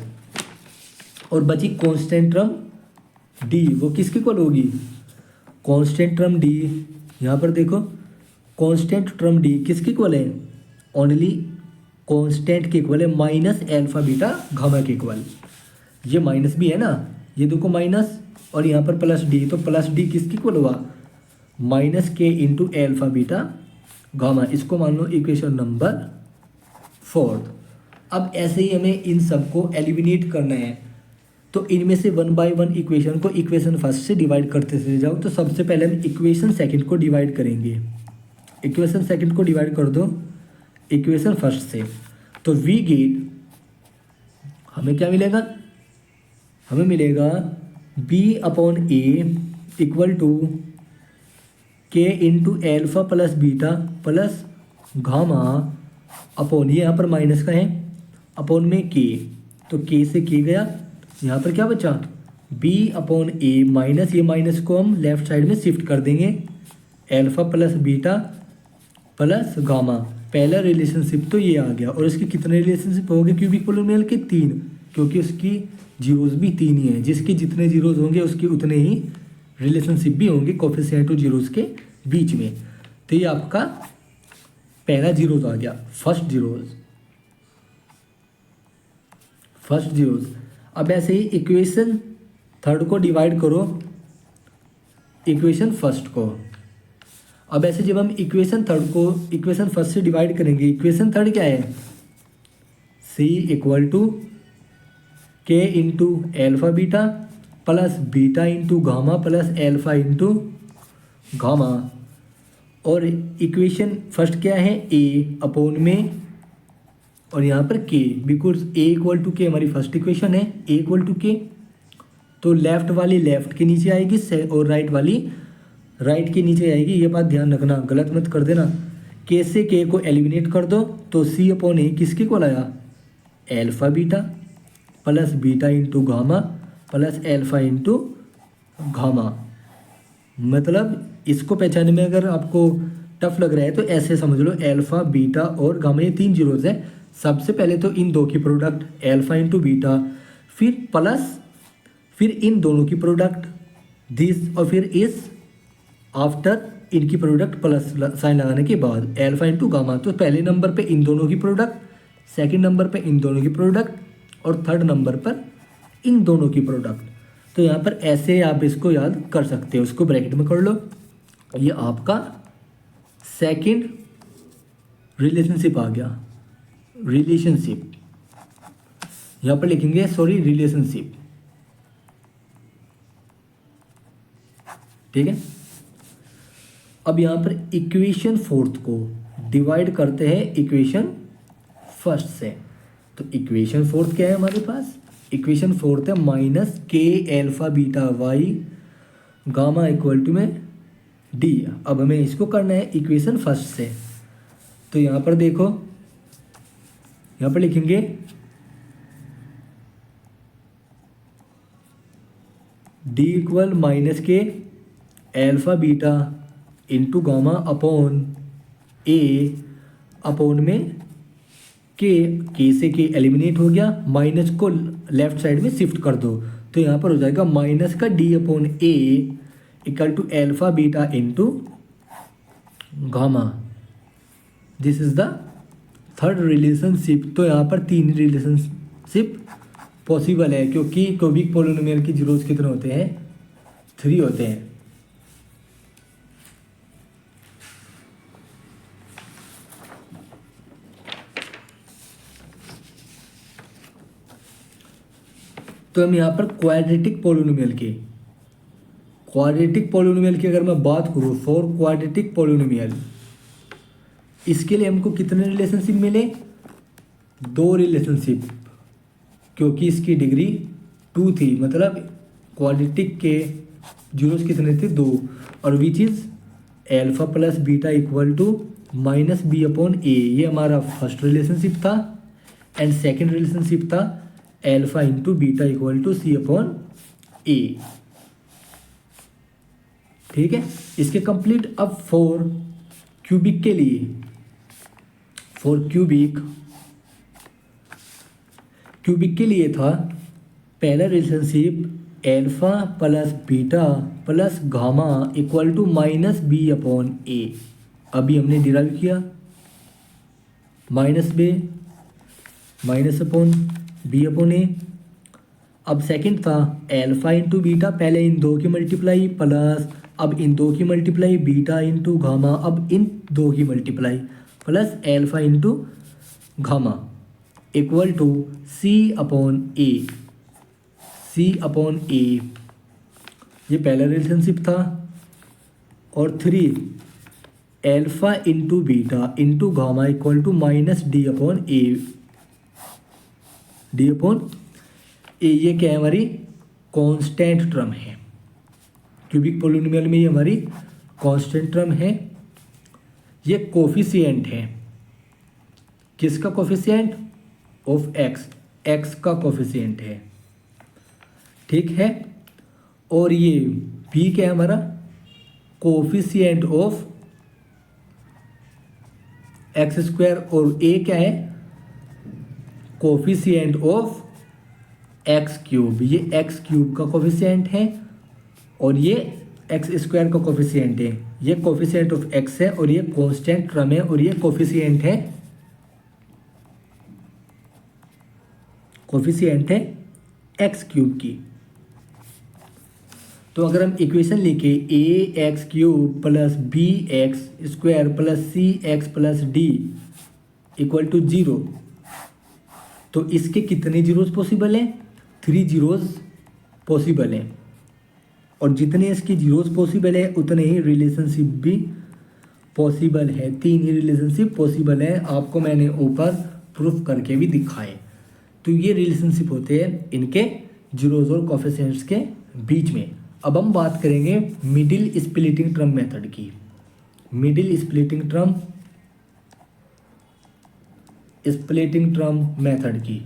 और बची कांस्टेंट टर्म डी, वो किसके इक्वल होगी, कांस्टेंट टर्म डी, यहाँ पर देखो कांस्टेंट टर्म डी किसके इक्वल है, ओनली कांस्टेंट के इक्वल है, माइनस एल्फ़ा बीटा गामा के इक्वल। ये माइनस भी है ना, ये देखो माइनस और यहाँ पर प्लस डी, तो प्लस डी किसके इक्वल हुआ, माइनस के इंटू एल्फ़ा बीटा गामा। इसको मान लो इक्वेशन नंबर फोर्थ। अब ऐसे ही हमें इन सबको एलिमिनेट करना है, तो इनमें से वन बाय वन इक्वेशन को इक्वेशन फर्स्ट से डिवाइड करते चले जाओ। तो सबसे पहले हम इक्वेशन सेकंड को डिवाइड करेंगे, इक्वेशन सेकंड को डिवाइड कर दो इक्वेशन फर्स्ट से, तो वी गेट, हमें क्या मिलेगा, हमें मिलेगा b upon a equal to k into alpha plus beta plus gamma upon, ये यहाँ पर माइनस का है, अपॉन में के, तो के से के गया, यहाँ पर क्या बचा बी अपॉन ए माइनस, ये माइनस को हम लेफ्ट साइड में शिफ्ट कर देंगे, alpha plus beta plus gamma. पहला रिलेशनशिप तो ये आ गया, और इसके कितने रिलेशनशिप हो गए क्यूबिक पोलिनोमियल के? 3, क्योंकि उसकी जीरोज भी 3 ही हैं, जिसके जितने जीरोज होंगे उसके उतने ही रिलेशनशिप भी होंगे कोफिशिएंट ऑफ जीरोज के बीच में। तो ये आपका पहला जीरोज आ गया, फर्स्ट जीरोज। अब ऐसे ही इक्वेशन थर्ड को डिवाइड करो इक्वेशन फर्स्ट को। अब ऐसे जब हम इक्वेशन थर्ड को इक्वेशन फर्स्ट से डिवाइड करेंगे, इक्वेशन थर्ड क्या है? सी equal to k into alpha beta plus beta into gamma plus alpha into gamma. और इक्वेशन फर्स्ट क्या है? ए अपॉन में, और यहाँ पर के, बिकॉज ए इक्वल टू के हमारी फर्स्ट इक्वेशन है, ए इक्वल टू के, तो लेफ्ट वाली लेफ्ट के नीचे आएगी और राइट वाली राइट के नीचे आएगी। ये बात ध्यान रखना, गलत मत कर देना। के से के को एलिमिनेट कर दो तो सी अपॉन ए किसके को लाया? Alpha beta plus beta into gamma plus alpha into gamma. मतलब इसको पहचानने में अगर आपको टफ लग रहा है तो ऐसे समझ लो, एल्फा बीटा और गामा ये 3 जीरोज है। सबसे पहले तो इन दो की प्रोडक्ट एल्फा इंटू बीटा, फिर प्लस, फिर इन दोनों की प्रोडक्ट दिस, और फिर इस आफ्टर इनकी प्रोडक्ट प्लस साइन लगाने के बाद एल्फा इंटू गामा। तो पहले नंबर पे इन दोनों की प्रोडक्ट, सेकंड नंबर पे इन दोनों की प्रोडक्ट, और थर्ड नंबर पर इन दोनों की प्रोडक्ट। तो यहाँ पर ऐसे आप इसको याद कर सकते हो, उसको ब्रैकेट में कर लो। ये आपका सेकंड रिलेशनशिप आ गया, रिलेशनशिप यहाँ पर लिखेंगे, सॉरी रिलेशनशिप, ठीक है। अब यहाँ पर इक्वेशन फोर्थ को डिवाइड करते हैं इक्वेशन फर्स्ट से। तो इक्वेशन फोर्थ क्या है हमारे पास? इक्वेशन फोर्थ है माइनस के alpha beta y gamma equal to में डी। अब हमें इसको करना है इक्वेशन फर्स्ट से। तो यहाँ पर देखो, यहाँ पर लिखेंगे डी इक्वल माइनस के alpha beta into gamma upon a upon में के से के एलिमिनेट हो गया, माइनस को लेफ्ट साइड में शिफ्ट कर दो। तो यहाँ पर हो जाएगा माइनस का d upon a equal to alpha beta into gamma. This is the third relationship. तो यहाँ पर 3 रिलेशनशिप पॉसिबल है, क्योंकि क्यूबिक पोलिनोमियल की जीरोस कितने होते हैं? 3 होते हैं। तो हम यहाँ पर क्वाड्रेटिक पोलिनोमियल की अगर मैं बात करूँ, फॉर क्वाड्रेटिक पोलिनोमियल, इसके लिए हमको कितने रिलेशनशिप मिले? 2 रिलेशनशिप, क्योंकि इसकी डिग्री 2 थी, मतलब क्वाड्रेटिक के जीरोस कितने थे? 2। और which is alpha plus beta equal to minus b upon a, ये हमारा फर्स्ट रिलेशनशिप था। एंड सेकेंड रिलेशनशिप था alpha into beta equal to c upon a, ठीक है। इसके कंप्लीट। अब फॉर क्यूबिक के लिए, फॉर क्यूबिक के लिए था पहला relationship alpha plus beta plus gamma equal to minus b upon a. अभी हमने डिराइव किया minus upon b upon a. अब सेकंड था एल्फा इंटू बीटा, पहले इन 2 की मल्टीप्लाई प्लस, अब इन 2 की मल्टीप्लाई बीटा इंटू गामा, अब इन 2 की multiply plus alpha into gamma equal to c upon a. ये पहला रिलेशनशिप था। और 3 alpha into beta into gamma equal to minus d upon a. ये क्या है हमारी कांस्टेंट टर्म है। क्यूबिक पोलिनोमियल में ये हमारी कांस्टेंट टर्म है। ये कोफिशिएंट है, किसका कोफिशिएंट? ऑफ एक्स, एक्स का कोफिशिएंट है, ठीक है। और ये बी क्या है हमारा? Coefficient of x square. और ए क्या है? Coefficient of x cube. ये एक्स क्यूब का कोफिशिएंट है और ये एक्स स्क्वायर का कोफिशिएंट है। ये कोफिशिएंट ऑफ एक्स है और ये कांस्टेंट टर्म है और ये कोफिशिएंट है, कोफिशिएंट है एक्स क्यूब की। तो अगर हम इक्वेशन लिखे a x cube plus b x square plus c x plus d equal to 0, तो इसके कितने जीरोस पॉसिबल हैं? 3 जीरोस पॉसिबल हैं। और जितने इसकी जीरोस पॉसिबल है उतने ही रिलेशनशिप भी पॉसिबल है। 3 ही रिलेशनशिप पॉसिबल है, आपको मैंने ऊपर प्रूफ करके भी दिखाए। तो ये रिलेशनशिप होते हैं इनके जीरोस और कोफिशिएंट्स के बीच में। अब हम बात करेंगे मिडिल स्प्लिटिंग टर्म मेथड की। मिडिल स्प्लिटिंग टर्म मेथड की।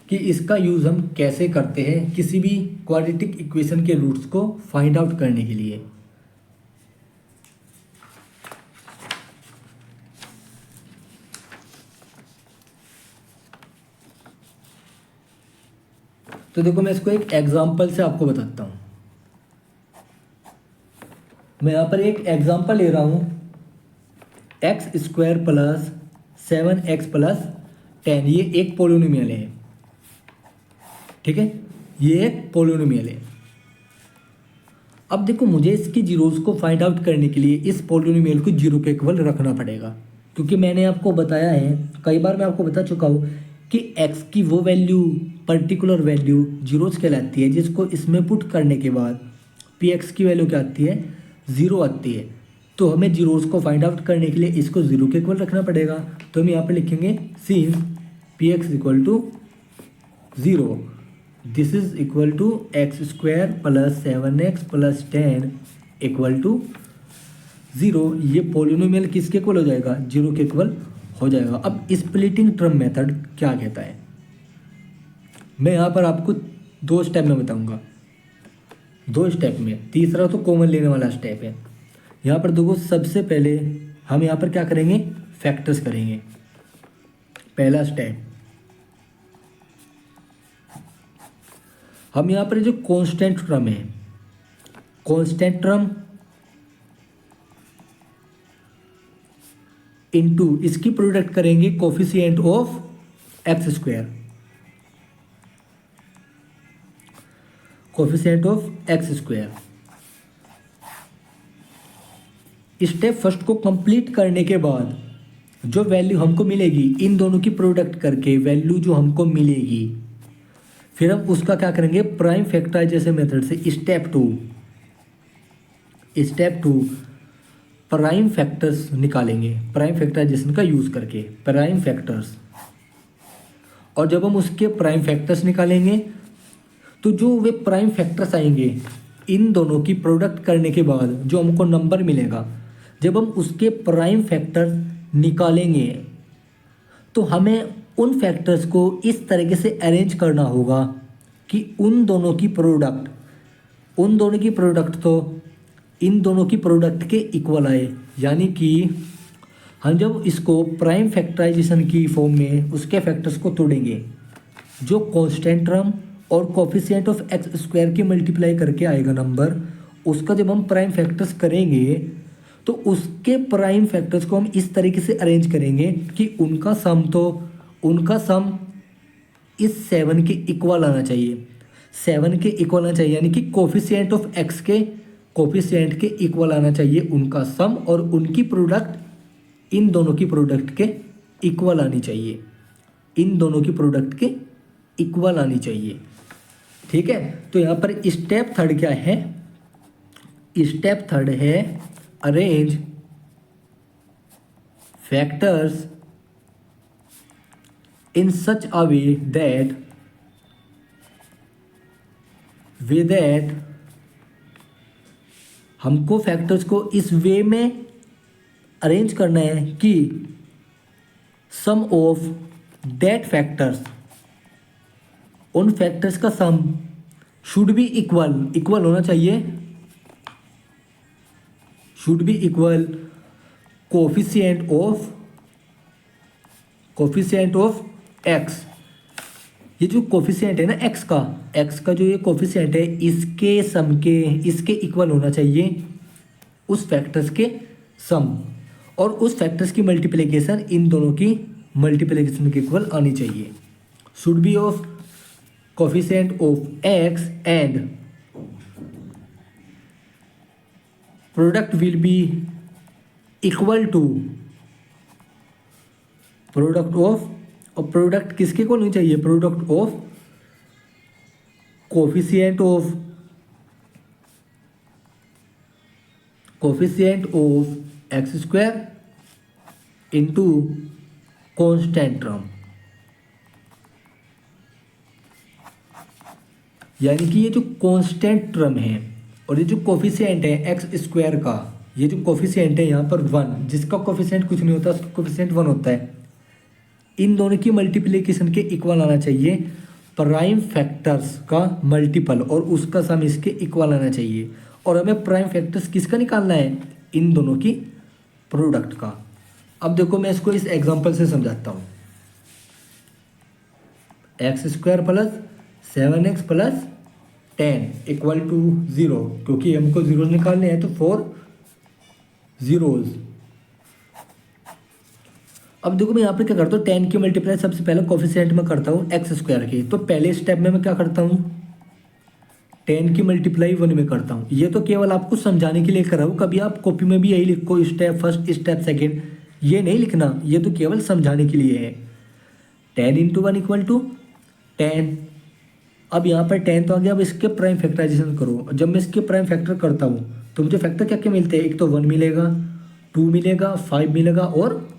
कि इसका यूज हम कैसे करते हैं किसी भी क्वाड्रेटिक इक्वेशन के रूट्स को फाइंड आउट करने के लिए। तो देखो मैं इसको एक एग्जांपल से आपको बताता हूं। मैं यहां पर एक एग्जांपल ले रहा हूं, x square plus 7x plus 10। ये एक पोलिनोमियल है, ठीक है, ये एक पोलिनोमियल है। अब देखो मुझे इसकी जीरोस को फाइंड आउट करने के लिए इस पोलिनोमियल को जीरो के इक्वल रखना पड़ेगा, क्योंकि मैंने आपको बताया है, कई बार मैं आपको बता चुका हूँ कि x की वो वैल्यू, पर्टिकुलर वैल्यू जीरोस कहलाती है जिसको इसमें पुट करने के बाद px की वैल्यू क्या आती है? 0 आती है। तो हमें जीरोस को फाइंड आउट करने के लिए इसको 0 के इक्वल रखना पड़ेगा। तो हम यहाँ पर लिखेंगे since px equal to 0 this is equal to x square plus 7x plus 10 equal to 0। ये पोलिनोमियल किसके इक्वल हो जाएगा? 0 के इक्वल हो जाएगा। अब स्प्लिटिंग टर्म मेथड क्या कहता है, मैं यहाँ पर आपको 2 स्टेप में बताऊंगा, 2 स्टेप में। तीसरा तो कॉमन लेने वाला स्टेप है। यहाँ पर देखो सबसे पहले हम यहाँ पर क्या करेंगे? फैक्टर्स करेंगे। पहला स्टेप, हम यहाँ पर जो कांस्टेंट टर्म है, कांस्टेंट टर्म इनटू इसकी प्रोडक्ट करेंगे coefficient of x square, coefficient of x square. Step first को कंप्लीट करने के बाद जो वैल्यू हमको मिलेगी, इन दोनों की प्रोडक्ट करके वैल्यू जो हमको मिलेगी, फिर हम उसका क्या करेंगे? प्राइम फैक्टराइजेशन मेथड से स्टेप टू प्राइम फैक्टर्स निकालेंगे, प्राइम फैक्टराइजेशन का यूज करके प्राइम फैक्टर्स। और जब हम उसके प्राइम फैक्टर्स निकालेंगे तो जो वे प्राइम फैक्टर्स आएंगे, इन दोनों की प्रोडक्ट करने के बाद जो हमको नंबर मिलेगा, जब हम उसके प्राइम फैक्टर निकालेंगे तो हमें उन फैक्टर्स को इस तरीके से अरेंज करना होगा कि उन दोनों की प्रोडक्ट तो इन दोनों की प्रोडक्ट के इक्वल आए। यानी कि हम जब इसको प्राइम फैक्टराइजेशन की फॉर्म में उसके फैक्टर्स को तोड़ेंगे, जो कांस्टेंट टर्म और कोफिशिएंट ऑफ एक्स स्क्वायर के मल्टीप्लाई करके आएगा नंबर, उसका जब हम प्राइम फैक्टर्स करेंगे तो उसके प्राइम फैक्टर्स को हम इस तरीके से अरेंज करेंगे कि उनका सम इस 7 के इक्वल आना चाहिए, 7 के इक्वल आना चाहिए। यानी कि कोफिशिएंट ऑफ एक्स के कोफिशिएंट के इक्वल आना चाहिए उनका सम, और उनकी प्रोडक्ट इन दोनों की प्रोडक्ट के इक्वल आनी चाहिए, इन दोनों की प्रोडक्ट के इक्वल आनी चाहिए। ठीक है, तो यहाँ पर स्टेप थर्ड क्या है? स्टेप थर्ड है arrange factors in such a way that हमको फैक्टर्स को इस वे में अरेंज करना है कि सम ऑफ दैट फैक्टर्स, उन फैक्टर्स का सम शुड बी इक्वल होना चाहिए, should B equal coefficient of x. ये जो कोफिशिएंट है ना एक्स का जो ये कोफिशिएंट है इसके इक्वल होना चाहिए उस फैक्टर्स के सम, और उस फैक्टर्स की मल्टीप्लिकेशन इन दोनों की मल्टीप्लिकेशन के इक्वल आनी चाहिए। Should be of coefficient of x and product will be equal to product of, और प्रोडक्ट किसके इक्वल होनी चाहिए, product of coefficient of x square into constant term. यानी कि ये जो कांस्टेंट टर्म है और ये जो कोफिशिएंट है एक्स स्क्वायर का, ये जो कोफिशिएंट है यहाँ पर 1, जिसका कोफिशिएंट कुछ नहीं होता उसका कोफिशिएंट 1 होता है, इन दोनों की मल्टीप्लिकेशन के इक्वल आना चाहिए प्राइम फैक्टर्स का मल्टीपल, और उसका सम इसके इक्वल आना चाहिए। और हमें प्राइम फैक्टर्स किसका निकालना है, इन दोनों की प्रोडक्ट का। अब देखो मैं इसको इस एग्जांपल से समझाता हूँ। X square plus 7x plus 10 equal to 0, क्योंकि हमको जीरोज निकालने हैं तो 4 जीरोज। अब देखो मैं यहाँ पे क्या करता हूँ, 10 की मल्टीप्लाई सबसे पहले कोफिशिएंट में करता हूँ एक्स स्क्वायर की, तो पहले स्टेप में मैं क्या करता हूँ 10 की मल्टीप्लाई 1 में करता हूँ। ये तो केवल आपको समझाने के लिए कर रहा हूँ, कभी आप कॉपी में भी यही लिखो स्टेप फर्स्ट स्टेप सेकेंड, ये नहीं लिखना, ये तो केवल समझाने के लिए है। 10 इंटू 1 इक्वल टू 10। अब यहाँ पर 10 तो आ गया, अब इसके प्राइम फैक्टराइजेशन करो। जब मैं इसके प्राइम फैक्टर करता हूँ तो मुझे फैक्टर क्या क्या मिलते हैं, एक तो 1 मिलेगा, 2 मिलेगा, 5 मिलेगा और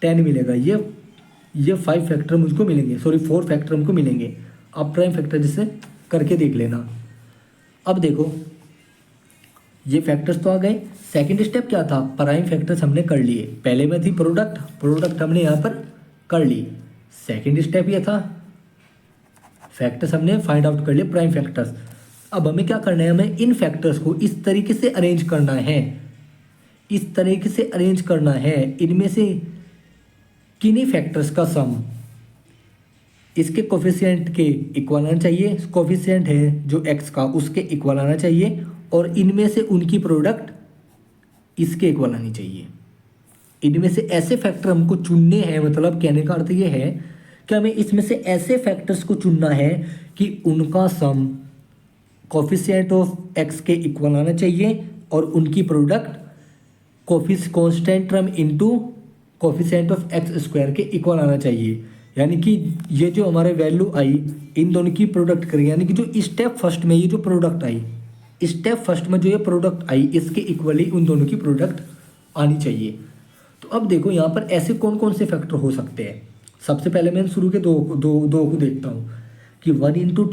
10 मिलेगा। ये 5 फैक्टर मुझको मिलेंगे, सॉरी 4 फैक्टर हमको मिलेंगे। आप प्राइम फैक्टर जिसे करके देख लेना। अब देखो ये फैक्टर्स तो आ गए। सेकंड स्टेप क्या था, प्राइम फैक्टर्स हमने कर लिए। पहले में थी प्रोडक्ट हमने यहाँ पर कर ली। सेकंड स्टेप ये था फैक्टर्स हमने फाइंड आउट कर लिए प्राइम फैक्टर्स। अब हमें क्या करना है, हमें इन फैक्टर्स को इस तरीके से अरेंज करना है, इस तरीके से अरेंज करना है, इनमें से किन्हीं फैक्टर्स का सम इसके कोफिशिएंट के इक्वल आना चाहिए। कोफिशिएंट है जो एक्स का उसके इक्वल आना चाहिए, और इनमें से उनकी प्रोडक्ट इसके इक्वल आनी चाहिए। इनमें से ऐसे फैक्टर हमको चुनने हैं, मतलब कहने का अर्थ ये है कि हमें इसमें से ऐसे फैक्टर्स को चुनना है कि उनका सम कोफिशिएंट ऑफ एक्स के इक्वल आना चाहिए, और उनकी product constant term into coefficient of x square के इक्वल आना चाहिए। यानी कि ये जो हमारे वैल्यू आई इन दोनों की प्रोडक्ट करें, यानी कि जो स्टेप फर्स्ट में ये जो प्रोडक्ट आई, स्टेप फर्स्ट में जो ये प्रोडक्ट आई इसके इक्वली उन दोनों की प्रोडक्ट आनी चाहिए। तो अब देखो यहाँ पर ऐसे कौन कौन से फैक्टर हो सकते हैं। सबसे पहले मैं शुरू के दो को देखता हूँ कि 1 इंटू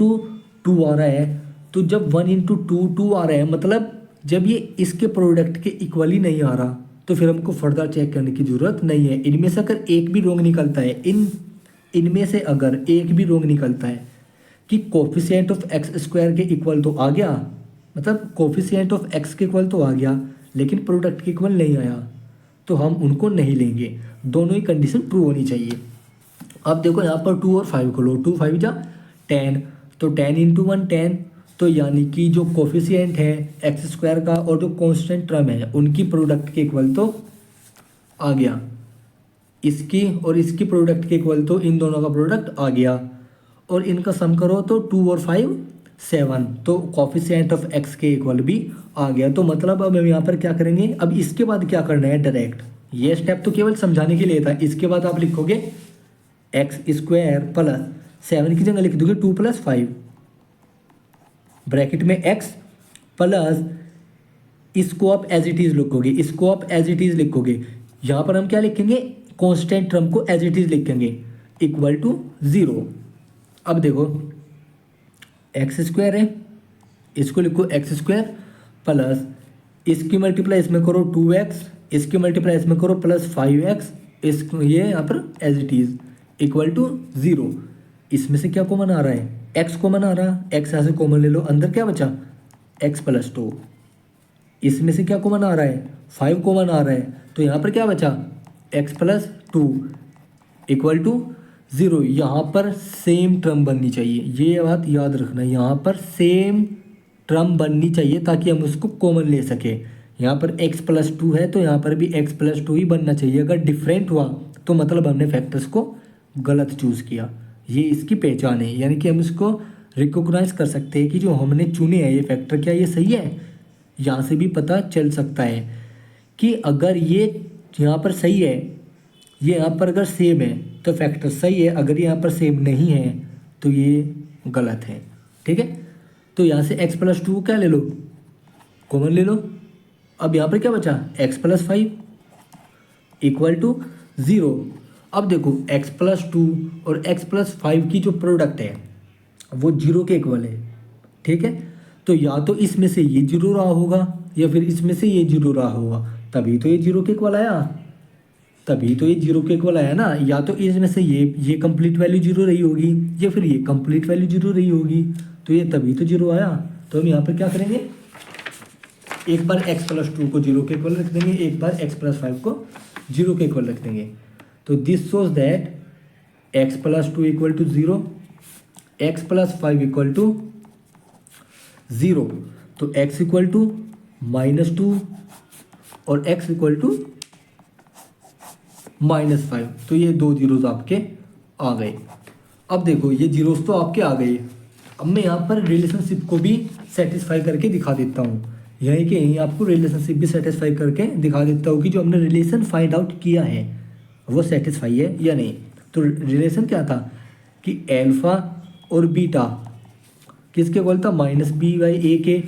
2 आ रहा है। तो जब 1 इंटू 2 आ रहा है, मतलब जब ये इसके प्रोडक्ट के इक्वली नहीं आ रहा, तो फिर हमको फर्दर चेक करने की ज़रूरत नहीं है। इनमें से अगर एक भी रोंग निकलता है, इनमें से अगर एक भी रोंग निकलता है कि कोफिशिएंट ऑफ एक्स स्क्वायर के इक्वल तो आ गया, मतलब कोफिशिएंट ऑफ एक्स के इक्वल तो आ गया लेकिन प्रोडक्ट के इक्वल नहीं आया, तो हम उनको नहीं लेंगे। दोनों ही कंडीशन ट्रू होनी चाहिए। अब देखो यहाँ पर 2 और 5 को लो, 2 5 जा 10, तो 10 इंटू 1 10, तो यानी कि जो कोफिशिएंट है एक्स स्क्वायर का और जो कांस्टेंट टर्म है उनकी प्रोडक्ट के इक्वल तो आ गया, इसकी और इसकी प्रोडक्ट के इक्वल तो इन दोनों का प्रोडक्ट आ गया, और इनका सम करो तो 2 और 5 7, तो कोफिशिएंट ऑफ एक्स के इक्वल भी आ गया। तो मतलब अब हम यहाँ पर क्या करेंगे, अब इसके बाद क्या करना है डायरेक्ट, ये स्टेप तो केवल समझाने के लिए था। इसके बाद आप लिखोगे एक्स स्क्वायर प्लस 7 की जगह लिख दोगे 2 + 5 ब्रैकेट में एक्स प्लस इसको आप एज इट इज़ लिखोगे, इसको आप एज इट इज़ लिखोगे। यहाँ पर हम क्या लिखेंगे, कांस्टेंट टर्म को एज इट इज़ लिखेंगे। Equal to 0। अब देखो एक्स स्क्वायर है, इसको लिखो एक्स स्क्वायर प्लस इसकी मल्टीप्लाई इसमें करो 2x, इसकी मल्टीप्लाई इसमें करो प्लस 5x, इसको ये यहाँ पर as it is equal to 0। इसमें से क्या कॉमन आ रहा है, x कॉमन आ रहा, x यहाँ से कॉमन ले लो, अंदर क्या बचा x प्लस 2। इसमें से क्या कॉमन आ रहा है, 5 कॉमन आ रहा है, तो यहाँ पर क्या बचा x प्लस 2 इक्वल टू 0। यहाँ पर सेम टर्म बननी चाहिए, ये बात याद रखना, यहाँ पर सेम टर्म बननी चाहिए ताकि हम उसको कॉमन ले सके। यहाँ पर x प्लस 2 है तो यहाँ पर भी x प्लस 2 ही बनना चाहिए। अगर डिफरेंट हुआ तो मतलब हमने फैक्टर्स को गलत चूज़ किया, ये इसकी पहचान है। यानी कि हम इसको रिकॉग्नाइज कर सकते हैं कि जो हमने चुने हैं ये फैक्टर क्या ये सही है। यहाँ से भी पता चल सकता है कि अगर ये यहाँ पर सही है, ये यहाँ पर अगर सेम है तो फैक्टर सही है, अगर यहाँ पर सेम नहीं है तो ये गलत है। ठीक है, तो यहाँ से x प्लस 2 क्या ले लो, कॉमन ले लो। अब यहाँ पर क्या बचा x प्लस 5 इक्वल टू 0। अब देखो x प्लस 2 और x प्लस 5 की जो प्रोडक्ट है वो 0 के इक्वल है। ठीक है, तो या तो इसमें से ये 0 रहा होगा या फिर इसमें से ये 0 रहा होगा, तभी तो ये 0 के इक्वल आया, तभी तो ये 0 के इक्वल आया ना। या तो इसमें से ये कंप्लीट वैल्यू 0 रही होगी या फिर ये कंप्लीट वैल्यू 0 रही होगी, तो ये तभी तो 0 आया। तो हम यहाँ पर क्या करेंगे, एक बार x प्लस 2 को 0 के इक्वल रख देंगे, एक बार x प्लस 5 को 0 के इक्वल रख देंगे। तो this shows that x plus 2 equal to 0, x plus 5 equal to 0। तो x इक्वल टू -2 और x इक्वल टू -5, तो ये दो जीरोस आपके आ गए। अब देखो ये जीरोस तो आपके आ गए, अब मैं यहाँ पर रिलेशनशिप को भी सेटिस्फाई करके दिखा देता हूँ। यानी कि यहीं आपको रिलेशनशिप भी सेटिस्फाई करके दिखा देता हूँ कि जो हमने रिलेशन फाइंड आउट किया है वो सेटिस्फाई है या नहीं। तो रिलेशन क्या था कि एल्फा और बीटा किसके इक्वल था, -b/a के,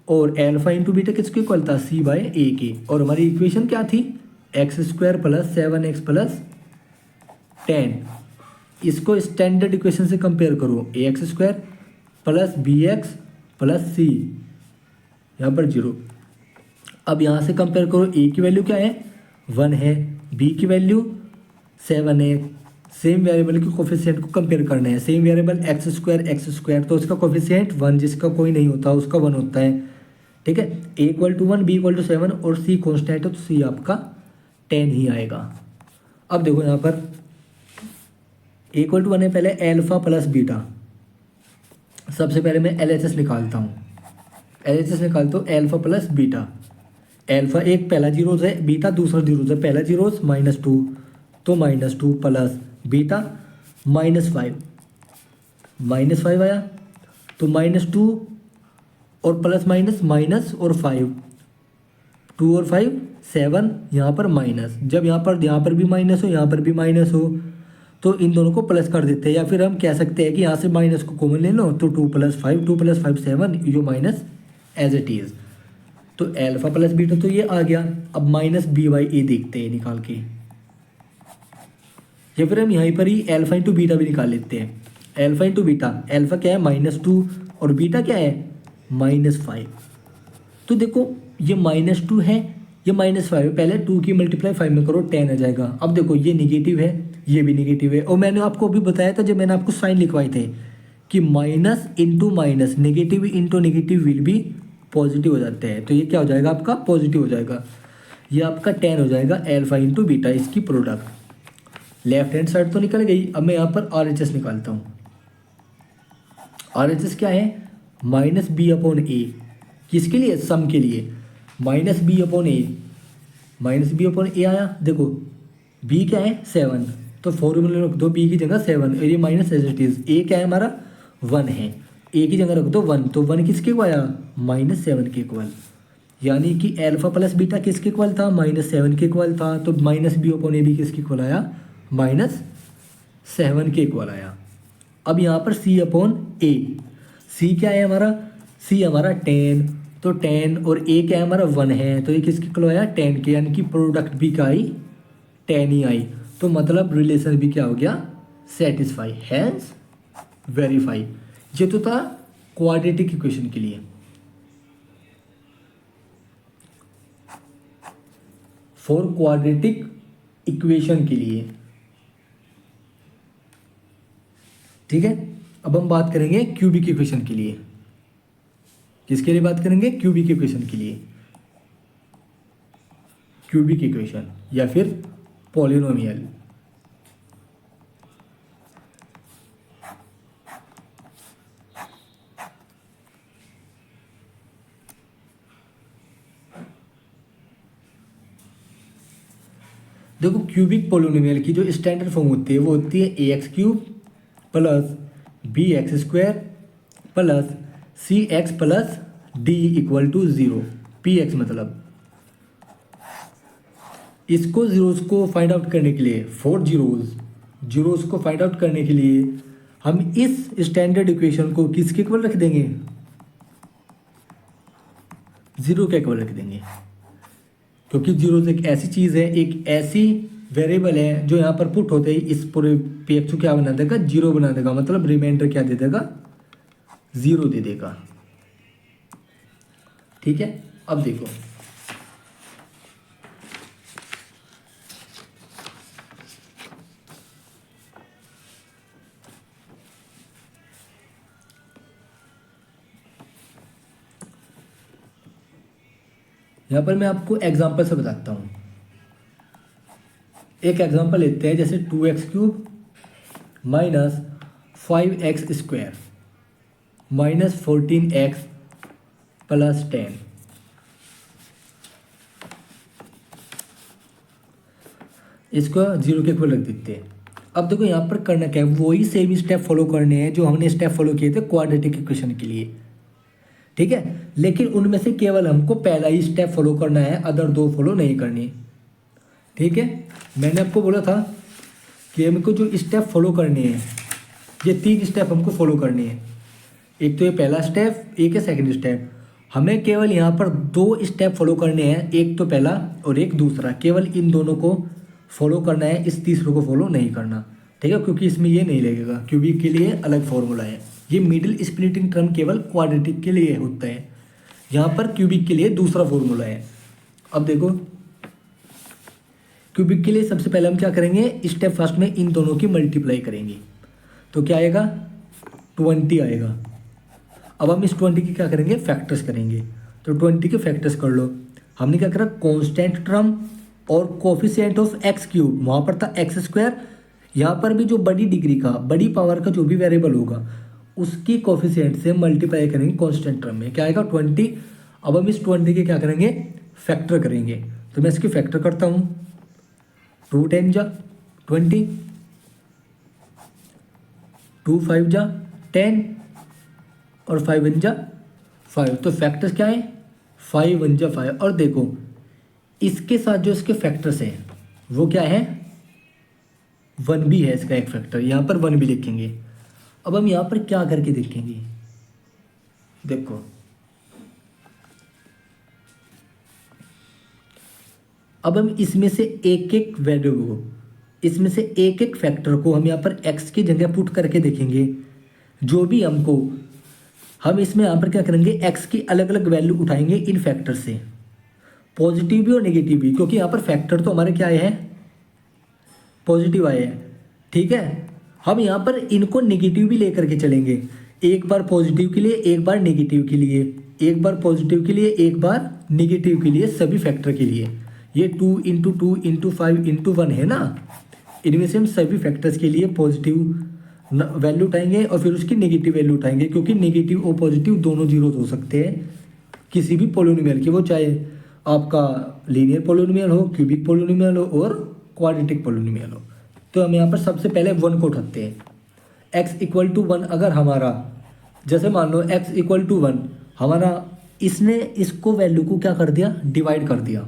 और एल्फा इंटू बीटा किसके इक्वल था, c/a के। और हमारी इक्वेशन क्या थी, x² + 7x + 10। इसको स्टैंडर्ड इक्वेशन से कंपेयर करो, ax² + bx + c, यहाँ पर 0। अब यहाँ से कंपेयर करो, a की वैल्यू क्या है 1 है, b की वैल्यू 7 है। सेम वेरिएबल के कोफिशिएंट को कंपेयर करना है, सेम वेरिएबल x² तो उसका कोफिशिएंट 1, जिसका कोई नहीं होता उसका 1 होता है। ठीक है, a = 1, b = 7 और c कॉन्स्टेंट है तो c आपका 10 ही आएगा। अब देखो यहाँ पर a = 1 है, पहले एल्फा प्लस बीटा, सबसे पहले मैं LHS निकालता हूँ, LHS निकालता हूँ एल्फा प्लस बीटा। एल्फा एक पहला जीरोस है, बीटा दूसरा जीरोस है, पहला जीरोस -2 तो -2 प्लस बीटा -5 आया, तो -2 और प्लस माइनस माइनस और 5, 2 और 5 7, यहाँ पर माइनस। जब यहाँ पर भी माइनस हो यहाँ पर भी माइनस हो तो इन दोनों को प्लस कर देते हैं, या फिर हम कह सकते हैं कि यहाँ से माइनस को कॉमन ले लो तो 2 + 5 7, यो माइनस एज इट इज़। तो एल्फा प्लस बीटा तो ये आ गया। अब -b/a देखते हैं निकाल के, या फिर हम यहीं पर ही एल्फा इंटू बीटा भी निकाल लेते हैं। एल्फा इंटू बीटा, एल्फा क्या है -2 और बीटा क्या है -5। तो देखो ये -2 है, ये -5 है, पहले 2 की मल्टीप्लाई 5 में करो 10 आ जाएगा। अब देखो ये निगेटिव है, ये भी निगेटिव है, और मैंने आपको अभी बताया था जब मैंने आपको साइन लिखवाए थे कि minus into minus, negative into negative will भी पॉजिटिव हो जाते हैं। तो ये क्या हो जाएगा आपका पॉजिटिव हो जाएगा, ये आपका 10 हो जाएगा एल्फा इंटू बीटा, इसकी प्रोडक्ट। लेफ्ट हैंड साइड तो निकल गई। अब मैं यहाँ पर RHS निकालता हूँ। RHS क्या है, -b/a, किसके लिए, सम के लिए, -b/a आया। देखो b क्या है 7, तो फॉर्मूले रख दो b की जगह 7 और ये minus as it is. a क्या है हमारा 1 है, a की जगह रख दो 1, तो 1 किसके इक्वल आया -7 के इक्वल। यानी कि एल्फा प्लस बीटा किसके इक्वल था -7 के इक्वल था, तो -b/a भी किसके इक्वल आया -7 के इक्वल आया। अब यहाँ पर c/a, c क्या है हमारा, c हमारा 10, तो 10 और a क्या है हमारा 1 है, तो ये किसके इक्वल आया 10 के, यानी कि प्रोडक्ट भी क्या आई 10 ही आई। तो मतलब रिलेशन भी क्या हो गया सेटिस्फाई हैंस वेरीफाई। ये तो था क्वाड्रेटिक इक्वेशन के लिए। फॉर क्वाड्रेटिक इक्वेशन के लिए, ठीक है। अब हम बात करेंगे क्यूबिक इक्वेशन के लिए। किसके लिए बात करेंगे? क्यूबिक इक्वेशन के लिए। क्यूबिक इक्वेशन या फिर पॉलिनोमियल। देखो क्यूबिक पॉलिनोमियल की जो स्टैंडर्ड फॉर्म होती है वो होती है a x cube plus b x square plus c x plus d equal to 0। P x मतलब इसको जीरोस को फाइंड आउट करने के लिए, फोर जीरोस को फाइंड आउट करने के लिए हम इस स्टैंडर्ड इक्वेशन को किसके इक्वल रख देंगे? 0 के इक्वल रख देंगे। क्योंकि जीरोस एक ऐसी चीज़ है, एक ऐसी वेरिएबल है जो यहाँ पर पुट होते ही इस पूरे पी एक्स को क्या बना देगा? 0 बना देगा। मतलब रिमाइंडर क्या दे देगा? 0 दे देगा। ठीक है। अब देखो यहाँ पर मैं आपको एग्जांपल से बताता हूँ। एक एग्जांपल लेते हैं, जैसे 2x cube minus 5x square minus 14x plus 10। इसको 0 के इक्वल रख देते हैं। अब देखो यहाँ पर करना क्या है, वही सेम स्टेप फॉलो करने हैं जो हमने स्टेप फॉलो किए थे क्वाड्रेटिक इक्वेशन के लिए। ठीक है। लेकिन उनमें से केवल हमको पहला ही स्टेप फॉलो करना है, अदर दो फॉलो नहीं करनी। ठीक है। मैंने आपको बोला था कि हमको जो स्टेप फॉलो करने हैं, ये 3 स्टेप हमको फॉलो करने हैं। एक तो ये पहला स्टेप, एक है सेकंड स्टेप। हमें केवल यहाँ पर 2 स्टेप फॉलो करने हैं, एक तो पहला और एक दूसरा। केवल इन दोनों को फॉलो करना है, इस तीसरे को फॉलो नहीं करना। ठीक है। क्योंकि इसमें ये नहीं लगेगा, क्यूबिक के लिए अलग फॉर्मूला है। ये मिडिल स्प्लिटिंग टर्म केवल क्वाड्रेटिक के लिए होता है, यहाँ पर क्यूबिक के लिए दूसरा फॉर्मूला है। अब देखो क्यूबिक के लिए सबसे पहले हम क्या करेंगे, स्टेप फर्स्ट में इन दोनों की मल्टीप्लाई करेंगे। तो क्या आएगा? 20 आएगा। अब हम इस 20 के क्या करेंगे? फैक्टर्स करेंगे। तो 20 के फैक्टर्स कर लो। हमने क्या करा? कॉन्स्टेंट टर्म और कोफिशिएंट ऑफ एक्स क्यूब, वहाँ पर था एक्स स्क्वायर। यहाँ पर भी जो बड़ी डिग्री का, बड़ी पावर का जो भी वेरिएबल होगा उसकी कोफिशिएंट से मल्टीप्लाई करेंगे कांस्टेंट टर्म में। क्या आएगा? 20। अब हम इस 20 के क्या करेंगे? फैक्टर करेंगे। तो मैं इसके फैक्टर करता हूँ। 2 10 जा 20, 2 5 जा 10 और 5 1 जा 5। तो फैक्टर्स क्या है? 5 1 जा 5। और देखो इसके साथ जो इसके फैक्टर्स हैं वो क्या है? 1 भी है इसका एक फैक्टर, यहाँ पर 1 भी लिखेंगे। अब हम यहाँ पर क्या करके देखेंगे? देखो अब हम इसमें से एक एक वैल्यू को, इसमें से एक एक फैक्टर को हम यहाँ पर x की जगह पुट करके देखेंगे। जो भी हमको, हम इसमें यहाँ पर क्या करेंगे? x की अलग अलग वैल्यू उठाएंगे इन फैक्टर से, पॉजिटिव भी और नेगेटिव भी। क्योंकि यहाँ पर फैक्टर तो हमारे क्या आए हैं? पॉजिटिव आए हैं। ठीक है। हम यहाँ पर इनको नेगेटिव भी लेकर के चलेंगे। एक बार पॉजिटिव के लिए, एक बार नेगेटिव के लिए, एक बार पॉजिटिव के लिए, एक बार नेगेटिव के लिए, सभी फैक्टर के लिए। ये 2 × 2 × 5 × 1 है ना। इनमें से हम सभी फैक्टर्स के लिए पॉजिटिव वैल्यू उठाएंगे और फिर उसकी नेगेटिव वैल्यू उठाएंगे। क्योंकि नेगेटिव और पॉजिटिव दोनों जीरोस हो सकते हैं किसी भी पॉलिनोमियल के, वो चाहे आपका लीनियर पॉलिनोमियल हो, क्यूबिक पॉलिनोमियल हो और क्वाड्रेटिक पॉलिनोमियल हो। तो हम यहाँ पर सबसे पहले 1 को उठाते हैं। x = 1 अगर हमारा, जैसे मान लो x = 1 हमारा, इसने इसको वैल्यू को क्या कर दिया? डिवाइड कर दिया।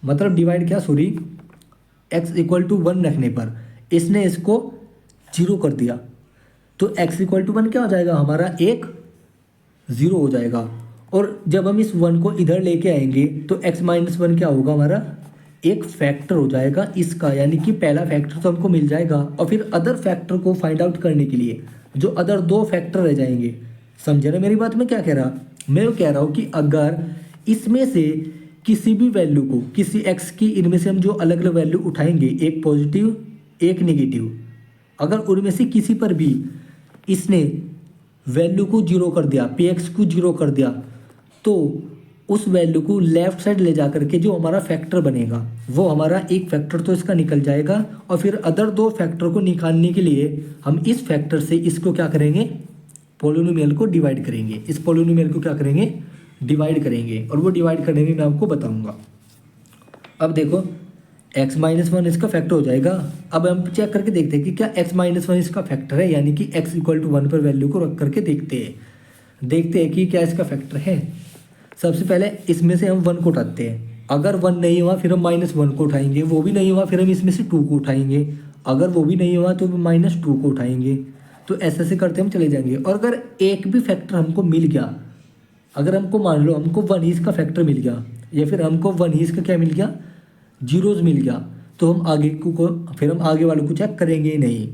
मतलब डिवाइड क्या, सॉरी, x = 1 रखने पर इसने इसको 0 कर दिया। तो x = 1 क्या हो जाएगा? हमारा एक 0 हो जाएगा। और जब हम इस 1 को इधर लेके आएंगे तो x - 1 क्या होगा? हमारा एक फैक्टर हो जाएगा इसका, यानी कि पहला फैक्टर तो हमको मिल जाएगा और फिर अदर फैक्टर को फाइंड आउट करने के लिए जो अदर दो फैक्टर रह जाएंगे। समझे ना मेरी बात? मैं क्या कह रहा, मैं कह रहा हूँ कि अगर इसमें से किसी भी वैल्यू को, किसी एक्स की इनमें से हम जो अलग अलग वैल्यू उठाएंगे, एक पॉजिटिव एक नेगेटिव, अगर उनमें से किसी पर भी इसने वैल्यू को जीरो कर दिया, पी एक्स को जीरो कर दिया, तो उस वैल्यू को लेफ्ट साइड ले जा करके जो हमारा फैक्टर बनेगा वो हमारा एक फैक्टर तो इसका निकल जाएगा और फिर अदर दो फैक्टर को निकालने के लिए हम इस फैक्टर से इसको क्या करेंगे, पोलिनोमियल को डिवाइड करेंगे। इस पोलिनोमियल को क्या करेंगे, डिवाइड करेंगे, और वो डिवाइड करने में मैं आपको बताऊंगा। अब देखो x माइनस वन इसका फैक्टर हो जाएगा। अब हम चेक करके देखते हैं कि क्या x माइनस वन इसका फैक्टर है, यानी कि x इक्वल टू वन पर वैल्यू को रख करके देखते हैं कि क्या इसका फैक्टर है। सबसे पहले इसमें से हम वन को उठाते हैं, अगर वन नहीं हुआ फिर हम माइनस वन को उठाएंगे, वो भी नहीं हुआ फिर हम इसमें से टू को उठाएंगे, अगर वो भी नहीं हुआ तो माइनस टू को उठाएंगे। तो ऐसे ऐसे करते हम चले जाएंगे। और अगर एक भी फैक्टर हमको मिल गया, अगर हमको मान लो हमको वन हीज़ का फैक्टर मिल गया या फिर हमको वन हीज़ का क्या मिल गया, जीरोज़ मिल गया, तो हम आगे को फिर हम आगे वालों को चेक करेंगे ही नहीं।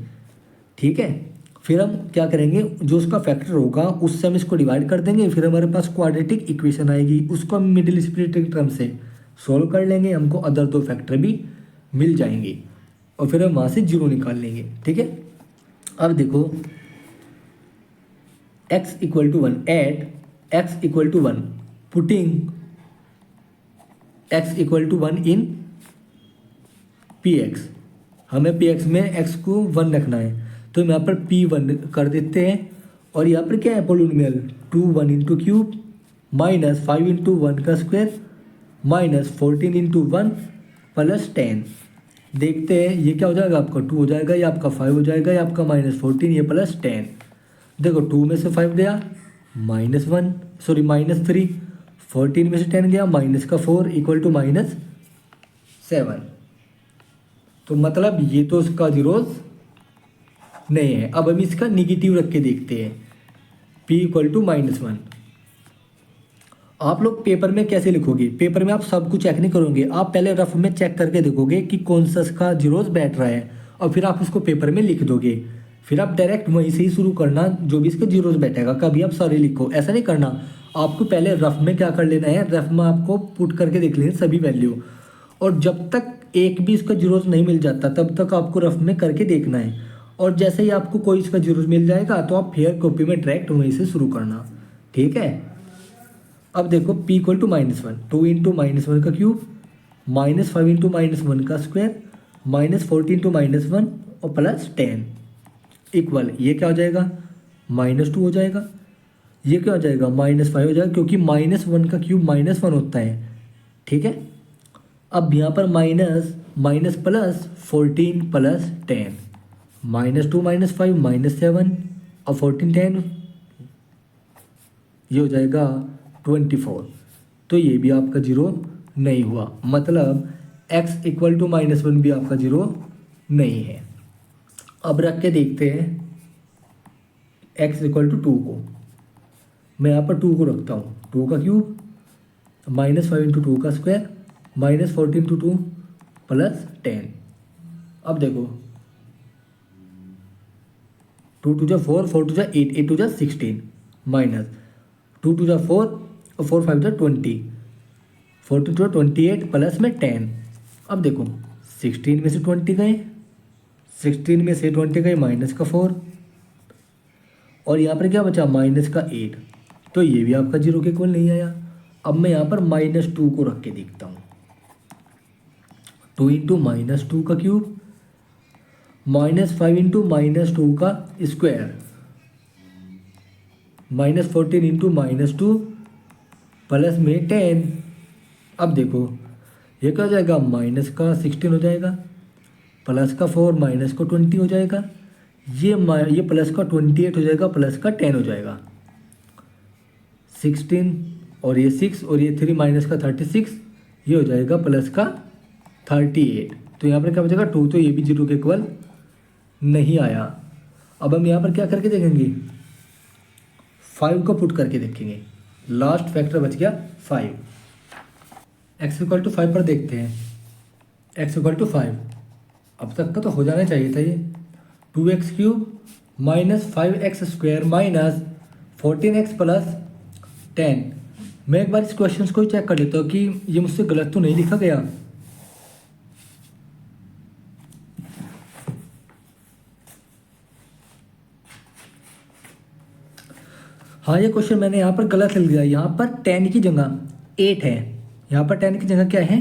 ठीक है, फिर हम क्या करेंगे, जो उसका फैक्टर होगा उससे हम इसको डिवाइड कर देंगे, फिर हमारे पास क्वाड्रेटिक इक्वेशन आएगी, उसको हम मिडिल स्प्लिटिंग टर्म से सॉल्व कर लेंगे, हमको अदर दो फैक्टर भी मिल जाएंगे और फिर हम वहाँ से जीरो निकाल लेंगे। ठीक है, अब देखो x equal to one, at x equal to one, putting x equal to one in px, हमें px में x को वन रखना है, तो हम यहाँ पर p1 कर देते हैं और यहाँ पर क्या है, polynomial two one into cube minus five into one का square minus 14 into one plus 10। देखते हैं ये क्या हो जाएगा, आपका 2 हो जाएगा, या आपका 5 हो जाएगा, या आपका -14, ये प्लस 10। देखो 2 में से 5 गया -1, सॉरी -3, 14 में से 10 गया माइनस का 4 इक्वल टू -7। तो मतलब ये तो इसका जीरोज नहीं है। अब हम इसका निगेटिव रख के देखते हैं, p इक्वल टू -1। आप लोग पेपर में कैसे लिखोगे, पेपर में आप सब कुछ चेक नहीं करोगे, आप पहले रफ में चेक करके देखोगे कि कौन सा इसका जीरोज बैठ रहा है और फिर आप उसको पेपर में लिख दोगे। फिर आप डायरेक्ट वहीं से ही शुरू करना, जो भी इसका जीरोज बैठेगा कभी आप सारे लिखो, ऐसा नहीं करना। आपको पहले रफ में क्या कर लेना है, रफ में आपको पुट करके देख लेना सभी वैल्यू, और जब तक एक भी इसका जीरोज नहीं मिल जाता तब तक आपको रफ में करके देखना है। और जैसे ही आपको कोई इसका जीरोज मिल जाएगा तो आप फेयर कॉपी में डायरेक्ट वहीं से शुरू करना। ठीक है, अब देखो p इक्वल टू -1, 2 इंटू -1 का क्यूब -5 इंटू -1 का स्क्वायर -14 इंटू -1 और प्लस 10 इक्वल, ये क्या हो जाएगा, -2 हो जाएगा, ये क्या हो जाएगा, -5 हो जाएगा, क्योंकि -1 का क्यूब -1 होता है। ठीक है, अब यहाँ पर माइनस प्लस 14 प्लस 10, -2 -5 -7 और 14 10, ये हो जाएगा 24। तो ये भी आपका जीरो नहीं हुआ, मतलब x इक्वल टू -1 भी आपका जीरो नहीं है। अब रख के देखते हैं x इक्वल टू 2 को, मैं यहाँ पर 2 को रखता हूँ, 2 का क्यूब -5 इंटू 2 का स्क्वायर -14 इंटू 2 प्लस 10। अब देखो 2 2 जा 4, 4 2 जा 8, 8 2 जा 16 माइनस 2 2 जा 4 और 4 5 जा 20, 4 2 जा 28 प्लस में 10। अब देखो 16 में से 20 गए, 16 में से 20 गए माइनस का 4 और यहाँ पर क्या बचा माइनस का 8, तो ये भी आपका जीरो के इक्वल नहीं आया। अब मैं यहाँ पर -2 को रख के देखता हूँ, 2 इंटू -2 का क्यूब -5 इंटू -2 का स्क्वायर -14 इंटू -2 प्लस में 10। अब देखो ये क्या हो जाएगा, माइनस का 16 हो जाएगा, प्लस का 4 माइनस का 20 हो जाएगा, ये प्लस का 28 हो जाएगा, प्लस का 10 हो जाएगा, 16 और ये 6 और ये 3 माइनस का 36, ये हो जाएगा प्लस का 38। तो यहाँ पर क्या बचेगा 2, तो ये भी जीरो के इक्वल नहीं आया। अब हम यहाँ पर क्या करके देखेंगे, 5 को पुट करके देखेंगे, लास्ट फैक्टर बच गया 5। x इक्वल टू 5 पर देखते हैं, एक्स इक्वल टू 5। अब तक का तो हो जाना चाहिए था ये। 2x³ minus 5x² minus 14x plus 10। मैं एक बार इस क्वेश्चन को चेक कर लेता हूँ कि ये मुझसे गलत तो नहीं लिखा गया। हाँ, ये क्वेश्चन मैंने यहाँ पर गलत लिख दिया। यहाँ पर 10 की जगह 8 है। यहाँ पर 10 की जगह क्या है?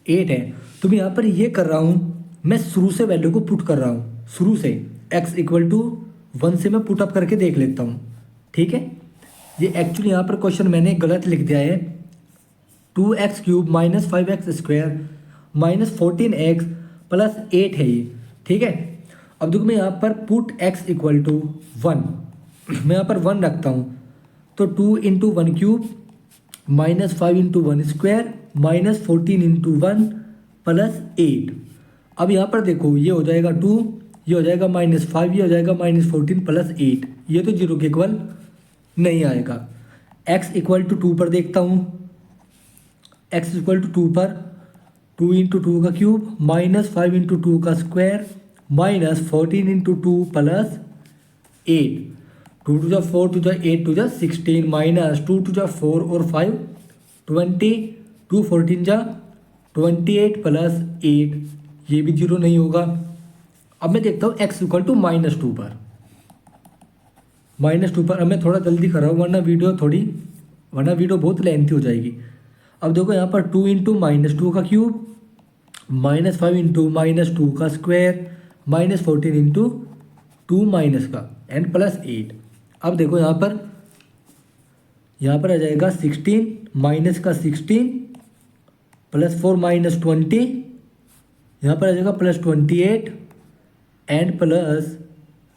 8 है। तो मैं यहाँ पर ये कर रहा हूँ, मैं शुरू से वैल्यू को पुट कर रहा हूँ। शुरू से x इक्वल टू 1 से मैं पुट अप करके देख लेता हूँ। ठीक है, ये एक्चुअली यहाँ पर क्वेश्चन मैंने गलत लिख दिया है। 2x³ minus 5x² minus 14x plus 8 है ये। ठीक है, अब देखो मैं यहाँ पर पुट x इक्वल टू 1, मैं यहाँ पर 1 रखता हूँ। तो 2 into 1³ minus 5 into 1² minus 14 into 1 plus 8। अब यहाँ पर देखो ये हो जाएगा 2, ये हो जाएगा -5, ये हो जाएगा -14 प्लस 8। ये तो 0 के इक्वल नहीं आएगा। x इक्वल टू 2 पर देखता हूँ। x इक्वल टू 2 पर 2 इंटू 2 का क्यूब माइनस 5 इंटू 2 का स्क्वायर माइनस 14 इंटू 2 प्लस 8। 2 टू जा 4 टू जा 8 टू जा 16 माइनस 2 टू जा 4 और 5 20, 2 14 जा 28 प्लस 8। ये भी 0 नहीं होगा। अब मैं देखता हूँ x इक्वल टू -2 पर। -2 पर अब मैं थोड़ा जल्दी कर रहा हूँ वरना वीडियो बहुत लेंथी हो जाएगी। अब देखो यहाँ पर 2 इंटू -2 का क्यूब माइनस 5 इंटू -2 का स्क्वायर माइनस 14 इंटू 2 माइनस का एंड प्लस 8। अब देखो यहाँ पर आ जाएगा 16 माइनस का 16 प्लस 4 माइनस 20, यहाँ पर आ जाएगा प्लस 28 एंड प्लस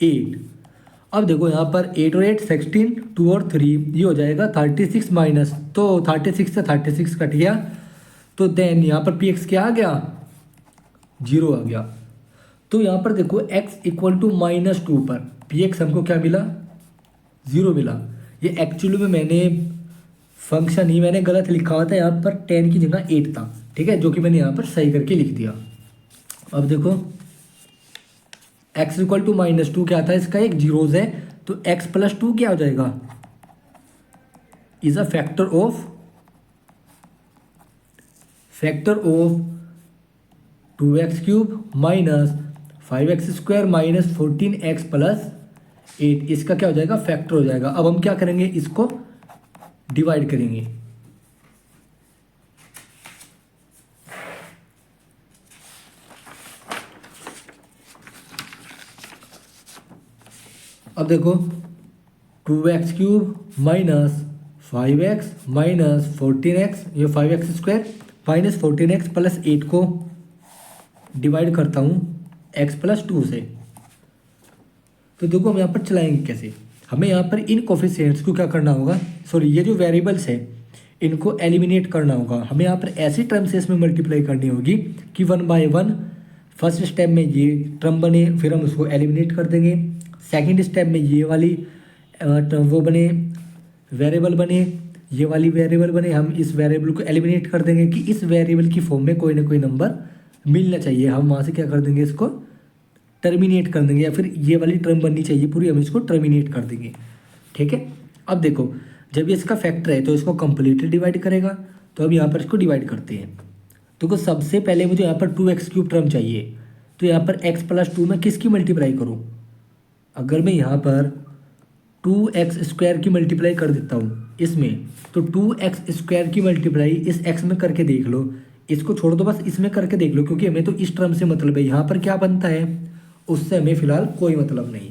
8। अब देखो यहाँ पर 8 और 8 16, 2 और 3 ये हो जाएगा 36 माइनस, तो 36 से 36 कट गया। तो देन यहाँ पर px क्या आ गया? 0 आ गया। तो यहाँ पर देखो x इक्वल टू -2 पर px हमको क्या मिला? 0 मिला। ये एक्चुअली में मैंने गलत लिखा हुआ था। यहाँ पर 10 की जगह 8 था। ठीक है, जो कि मैंने यहाँ पर सही करके लिख दिया। अब देखो x इक्वल टू -2 क्या था? इसका एक जीरोज है, तो x प्लस 2 क्या हो जाएगा? Is a factor of 2x³ minus 5x² minus 14x plus 8। इसका क्या हो जाएगा? फैक्टर हो जाएगा। अब हम क्या करेंगे? इसको डिवाइड करेंगे। अब देखो 2x³ minus 5x minus 14x, ये 5x² माइनस 14x प्लस 8 को डिवाइड करता हूँ x प्लस 2 से। तो देखो हम यहाँ पर चलाएंगे कैसे? हमें यहाँ पर इन कोफिशिएंट्स को क्या करना होगा? सॉरी, ये जो वेरिएबल्स है इनको एलिमिनेट करना होगा। हमें यहाँ पर ऐसी टर्म से इसमें मल्टीप्लाई करनी होगी कि 1 बाय 1 फर्स्ट स्टेप में ये टर्म बने, फिर हम उसको एलिमिनेट कर देंगे। सेकेंड स्टेप में ये वाली वो बने, वेरिएबल बने, ये वाली वेरिएबल बने। हम इस वेरिएबल को एलिमिनेट कर देंगे कि इस वेरिएबल की फॉर्म में कोई ना कोई नंबर मिलना चाहिए। हम वहाँ से क्या कर देंगे? इसको टर्मिनेट कर देंगे, या फिर ये वाली टर्म बननी चाहिए पूरी, हम इसको टर्मिनेट कर देंगे। ठीक है, अब देखो जब ये इसका फैक्टर है तो इसको कंप्लीटली डिवाइड करेगा। तो अब यहाँ पर इसको डिवाइड करते हैं। तो सबसे पहले मुझे यहाँ पर 2x³ टर्म चाहिए। तो यहाँ पर x प्लस 2 में किसकी मल्टीप्लाई करूँ? अगर मैं यहाँ पर 2x² की मल्टीप्लाई कर देता हूँ इसमें, तो 2x² की मल्टीप्लाई इस x में करके देख लो। इसको छोड़ दो, बस इसमें करके देख लो, क्योंकि हमें तो इस टर्म से मतलब है। यहाँ पर क्या बनता है उससे हमें फिलहाल कोई मतलब नहीं।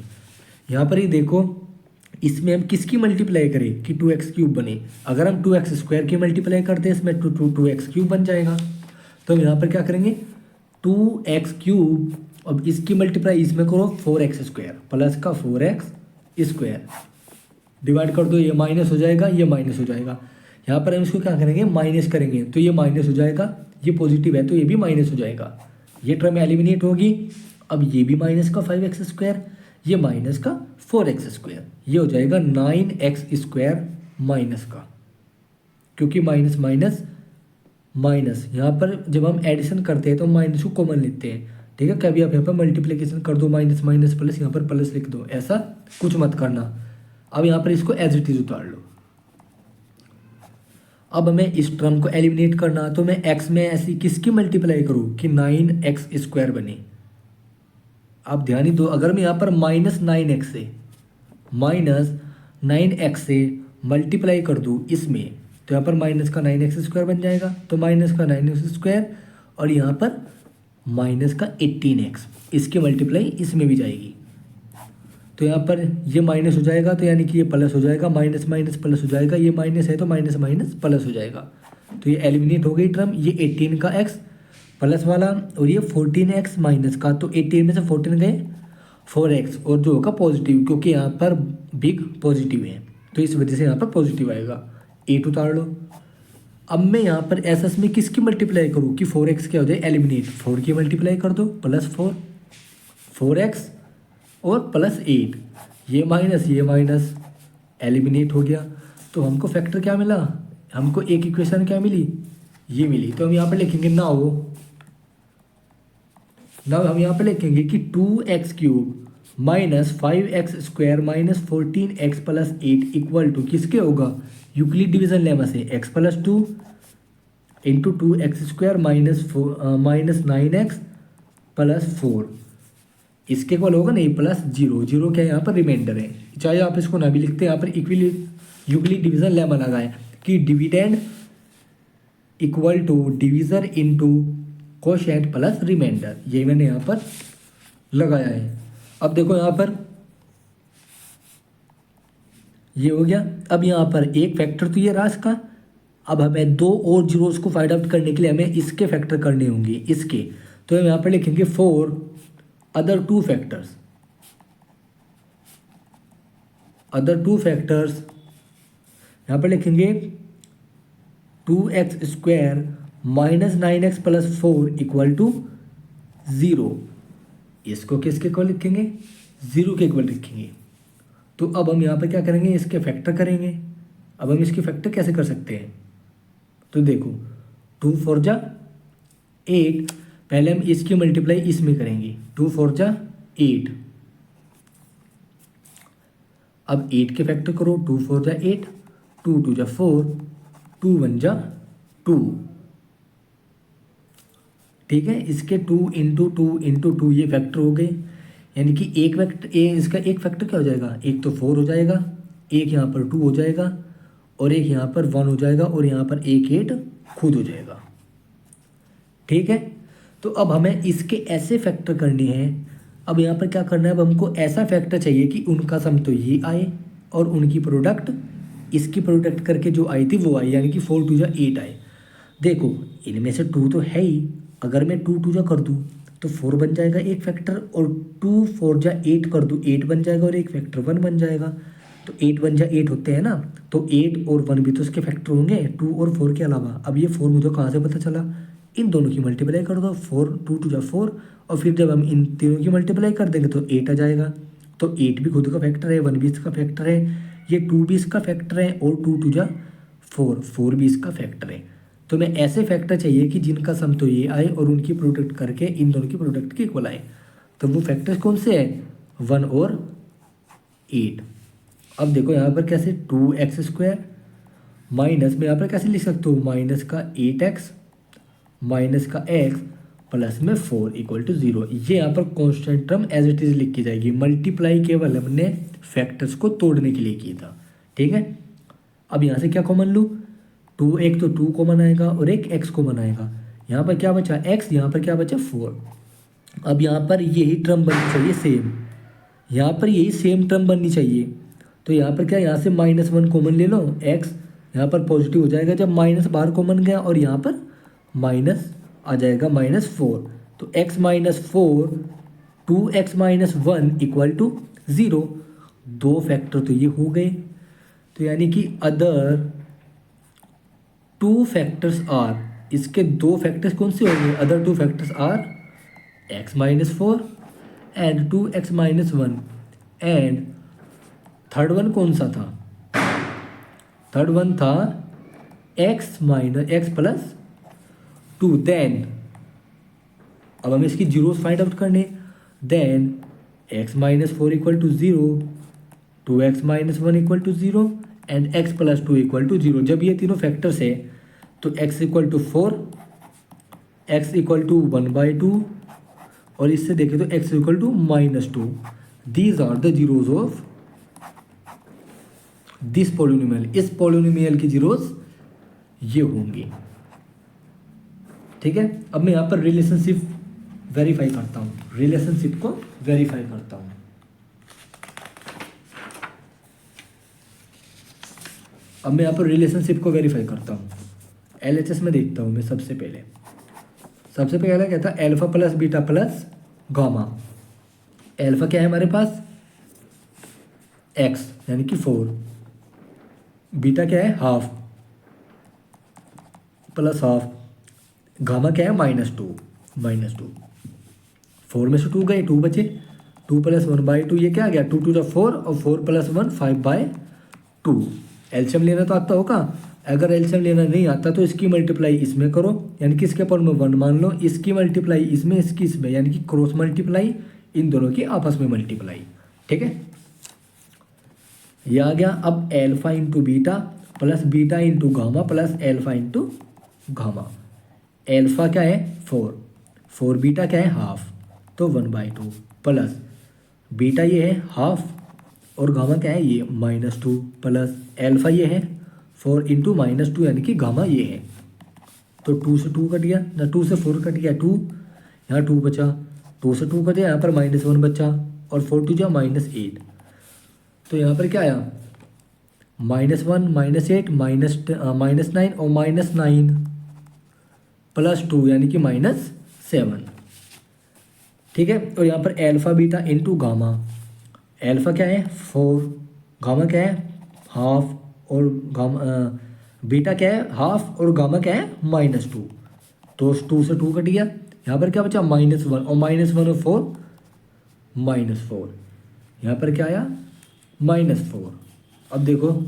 यहाँ पर ही देखो, इसमें हम किसकी मल्टीप्लाई करें कि 2x³ बने? अगर हम 2x² की मल्टीप्लाई करते हैं इसमें, 2x³ बन जाएगा। तो हम यहाँ पर क्या करेंगे? 2x³, अब इसकी मल्टीप्लाई इसमें करो 4x² प्लस का 4x² डिवाइड कर दो, ये माइनस हो जाएगा, ये माइनस हो जाएगा। यहाँ पर हम इसको क्या करेंगे? माइनस करेंगे, तो ये माइनस हो जाएगा, ये पॉजिटिव है तो ये भी माइनस हो जाएगा। ये टर्म एलिमिनेट होगी। अब ये भी माइनस का 5x², ये माइनस का 4x², ये हो जाएगा 9x² माइनस का, क्योंकि माइनस माइनस माइनस, यहाँ पर जब हम एडिशन करते हैं तो माइनस को कॉमन लेते हैं, ठीक है। कभी आप यहाँ पर मल्टीप्लिकेशन कर दो, माइनस माइनस प्लस, यहाँ पर प्लस लिख दो, ऐसा कुछ मत करना। अब यहाँ पर इसको एज इट इज उतार लो। अब हमें इस टर्म को एलिमिनेट करना, तो मैं x में ऐसी किसकी मल्टीप्लाई करूँ कि 9x² बने। आप ध्यान ही दो, अगर मैं यहाँ पर -9x से मल्टीप्लाई कर दूँ इसमें, तो यहाँ पर माइनस का 9x² बन जाएगा, तो माइनस का 9x² और यहाँ पर माइनस का 18x, इसकी मल्टीप्लाई इसमें भी जाएगी, तो यहाँ पर ये माइनस हो जाएगा, तो यानी कि ये प्लस हो जाएगा, माइनस माइनस प्लस हो जाएगा, ये माइनस है तो माइनस माइनस प्लस हो जाएगा, तो ये एलिमिनेट हो गई टर्म। ये 18 का x प्लस वाला और ये 14x माइनस का, तो 18 में से 14 गए 4x, और जो होगा पॉजिटिव, क्योंकि यहाँ पर बिग पॉजिटिव है तो इस वजह से यहाँ पर पॉजिटिव आएगा। 8 उतार लो। अब मैं यहाँ पर एस में किसकी मल्टीप्लाई करूँ कि 4x क्या हो जाए एलिमिनेट, 4 की मल्टीप्लाई कर दो, प्लस 4x और प्लस 8, ये माइनस एलिमिनेट हो गया। तो हमको फैक्टर क्या मिला, हमको एक इक्वेशन क्या मिली, ये मिली। तो हम यहाँ पर लिखेंगे नाउ हम यहाँ पर लिखेंगे कि 2x³ minus 5x² minus 14x plus 8 equal to किसके होगा, यूक्लिड डिवीजन लेमा से x plus 2 into 2x² minus 9x plus 4, इसके इक्वल होगा नहीं, प्लस 0, 0 क्या है यहाँ पर रिमाइंडर है, चाहे आप इसको ना भी लिखते हैं, यहाँ पर यूक्लिड डिवीजन लेमा लगाए कि dividend equal to divisor into quotient plus remainder, ये मैंने यहाँ पर लगाया है। अब देखो यहाँ पर ये हो गया। अब यहाँ पर एक फैक्टर तो ये रहा इसका, अब हमें 2 और जीरोस को फाइंड आउट करने के लिए हमें इसके फैक्टर करने होंगे इसके, तो हम यहाँ पर लिखेंगे 4 अदर 2 फैक्टर्स, यहाँ पर लिखेंगे 2x² minus 9x plus 4 equal to 0, इसको किसके इक्वल लिखेंगे, 0 के इक्वल लिखेंगे। तो अब हम यहाँ पर क्या करेंगे, इसके फैक्टर करेंगे। अब हम इसके फैक्टर कैसे कर सकते हैं, तो देखो 2 4 जा 8, पहले हम इसकी मल्टीप्लाई इसमें करेंगे, 2 4 जा 8, अब 8 के फैक्टर करो, 2 4 जा 8, 2 2 जा 4, 2 1 जा 2, ठीक है। इसके 2 इंटू 2 इंटू 2 ये फैक्टर हो गए, यानी कि एक फैक्टर इसका एक फैक्टर क्या हो जाएगा, एक तो 4 हो जाएगा, एक यहाँ पर 2 हो जाएगा और एक यहाँ पर 1 हो जाएगा और यहाँ पर एक 8 खुद हो जाएगा, ठीक है। तो अब हमें इसके ऐसे फैक्टर करने हैं। अब यहाँ पर क्या करना है, अब हमको ऐसा फैक्टर चाहिए कि उनका सम तो ये आए और उनकी प्रोडक्ट इसकी प्रोडक्ट करके जो आई थी वो आई, यानी कि 4 2 जा 8 आए। देखो इनमें से 2 तो है ही, अगर मैं 2 2 जा कर दूँ तो 4 बन जाएगा एक फैक्टर, और 2 4 जा 8 कर दूँ 8 बन जाएगा और एक फैक्टर 1 बन जाएगा। तो 8 1 जा 8 होते हैं ना, तो 8 और 1 भी तो उसके फैक्टर होंगे 2 और 4 के अलावा। अब ये 4 मुझे कहाँ से पता चला, इन दोनों की मल्टीप्लाई कर दो, 4 2 2 जा 4, और फिर जब हम इन तीनों की मल्टीप्लाई कर देंगे तो 8 आ जाएगा। तो 8 भी खुद का फैक्टर है, 1 भी इसका फैक्टर है, ये 2 भी इसका फैक्टर है, और 2 2 जा 4 भी इसका फैक्टर है। तो मैं ऐसे फैक्टर चाहिए कि जिनका सम तो ये आए और उनकी प्रोडक्ट करके इन दोनों की प्रोडक्ट के इक्वल आए। तो वो फैक्टर्स कौन से हैं, 1 और 8। अब देखो यहाँ पर कैसे, 2x² माइनस में यहाँ पर कैसे लिख सकते हो, माइनस का 8x माइनस का x प्लस में 4 इक्वल टू 0। ये यहाँ पर constant term as it is लिखी जाएगी, मल्टीप्लाई केवल हमने फैक्टर्स को तोड़ने के लिए किया था, ठीक है। अब यहाँ से क्या कॉमन लूँ, 2 एक तो 2 कॉमन आएगा और एक x कॉमन आएगा, यहाँ पर क्या बचा x, यहाँ पर क्या बचा 4। अब यहाँ पर यही टर्म बननी चाहिए सेम, यहाँ पर यही सेम टर्म बननी चाहिए। तो यहाँ पर क्या, यहाँ से -1 कॉमन ले लो, x यहाँ पर पॉजिटिव हो जाएगा जब माइनस बाहर कॉमन गया, और यहाँ पर माइनस आ जाएगा -4। तो x -4 2x -1 इक्वल टू 0। दो फैक्टर तो ये हो गए, तो यानी कि अदर 2 फैक्टर्स आर, इसके 2 फैक्टर्स कौन से होंगे, other 2 factors are x -4 and 2x -1, and third one कौन सा था, थर्ड वन था x प्लस 2 देन अब हमें इसकी जीरोस फाइंड आउट करने। Then x minus 4 equal to 0, 2x minus 1 equal to 0 and x plus 2 equal to 0। जब ये तीनों फैक्टर्स है तो x equal to 4, x equal to 1/2 और इससे देखें तो x equal to -2। These are the zeros of this polynomial. इस पॉलिनोमियल की जीरोज ये होंगी। ठीक है, अब मैं यहाँ पर रिलेशनशिप वेरीफाई करता हूँ, रिलेशनशिप को वेरीफाई करता हूँ। अब मैं यहाँ पर रिलेशनशिप को वेरीफाई करता हूँ। LHS में देखता हूँ मैं सबसे पहले क्या था, alpha plus beta plus gamma. Alpha क्या है हमारे पास, x यानी कि 4, बीटा क्या है हाफ प्लस हाफ, गामा क्या है -2। 4 में से 2 गए, 2 बचे, 2 प्लस 1/2 ये क्या आ गया, 2 टू 4 और 4 प्लस 1 5/2। एलसीएम लेना तो आता होगा, अगर एलसीएम लेना नहीं आता तो इसकी मल्टीप्लाई इसमें करो, यानी कि इसके पावर में 1 मान लो, इसकी मल्टीप्लाई इसमें, इसकी इसमें, यानी कि क्रॉस मल्टीप्लाई, इन दोनों की आपस में मल्टीप्लाई। ठीक है, ये आ गया। अब alpha into beta plus beta into gamma plus alpha into gamma. Alpha क्या है 4, बीटा क्या है हाफ तो 1/2 प्लस बीटा ये है हाफ और गामा क्या है ये -2 प्लस एल्फा ये है 4 इंटू -2 यानी कि गामा ये है। तो 2 से 2 कट गया ना, 2 से 4 कट गया 2, यहाँ 2 बचा, 2 से 2 कट गया, यहाँ पर -1 बचा और 4 2 जा -8। तो यहाँ पर क्या आया -1 -8 -9 और -9 प्लस 2 यानी कि -7। ठीक है, और यहाँ पर alpha beta into gamma. Alpha क्या है 4, गामा क्या है हाफ और गामा बीटा क्या है हाफ और गामा क्या है -2। तो 2 से 2 कट गया, यहाँ पर क्या बचा -1 और -1 और 4 -4। यहाँ पर क्या आया -4। अब देखो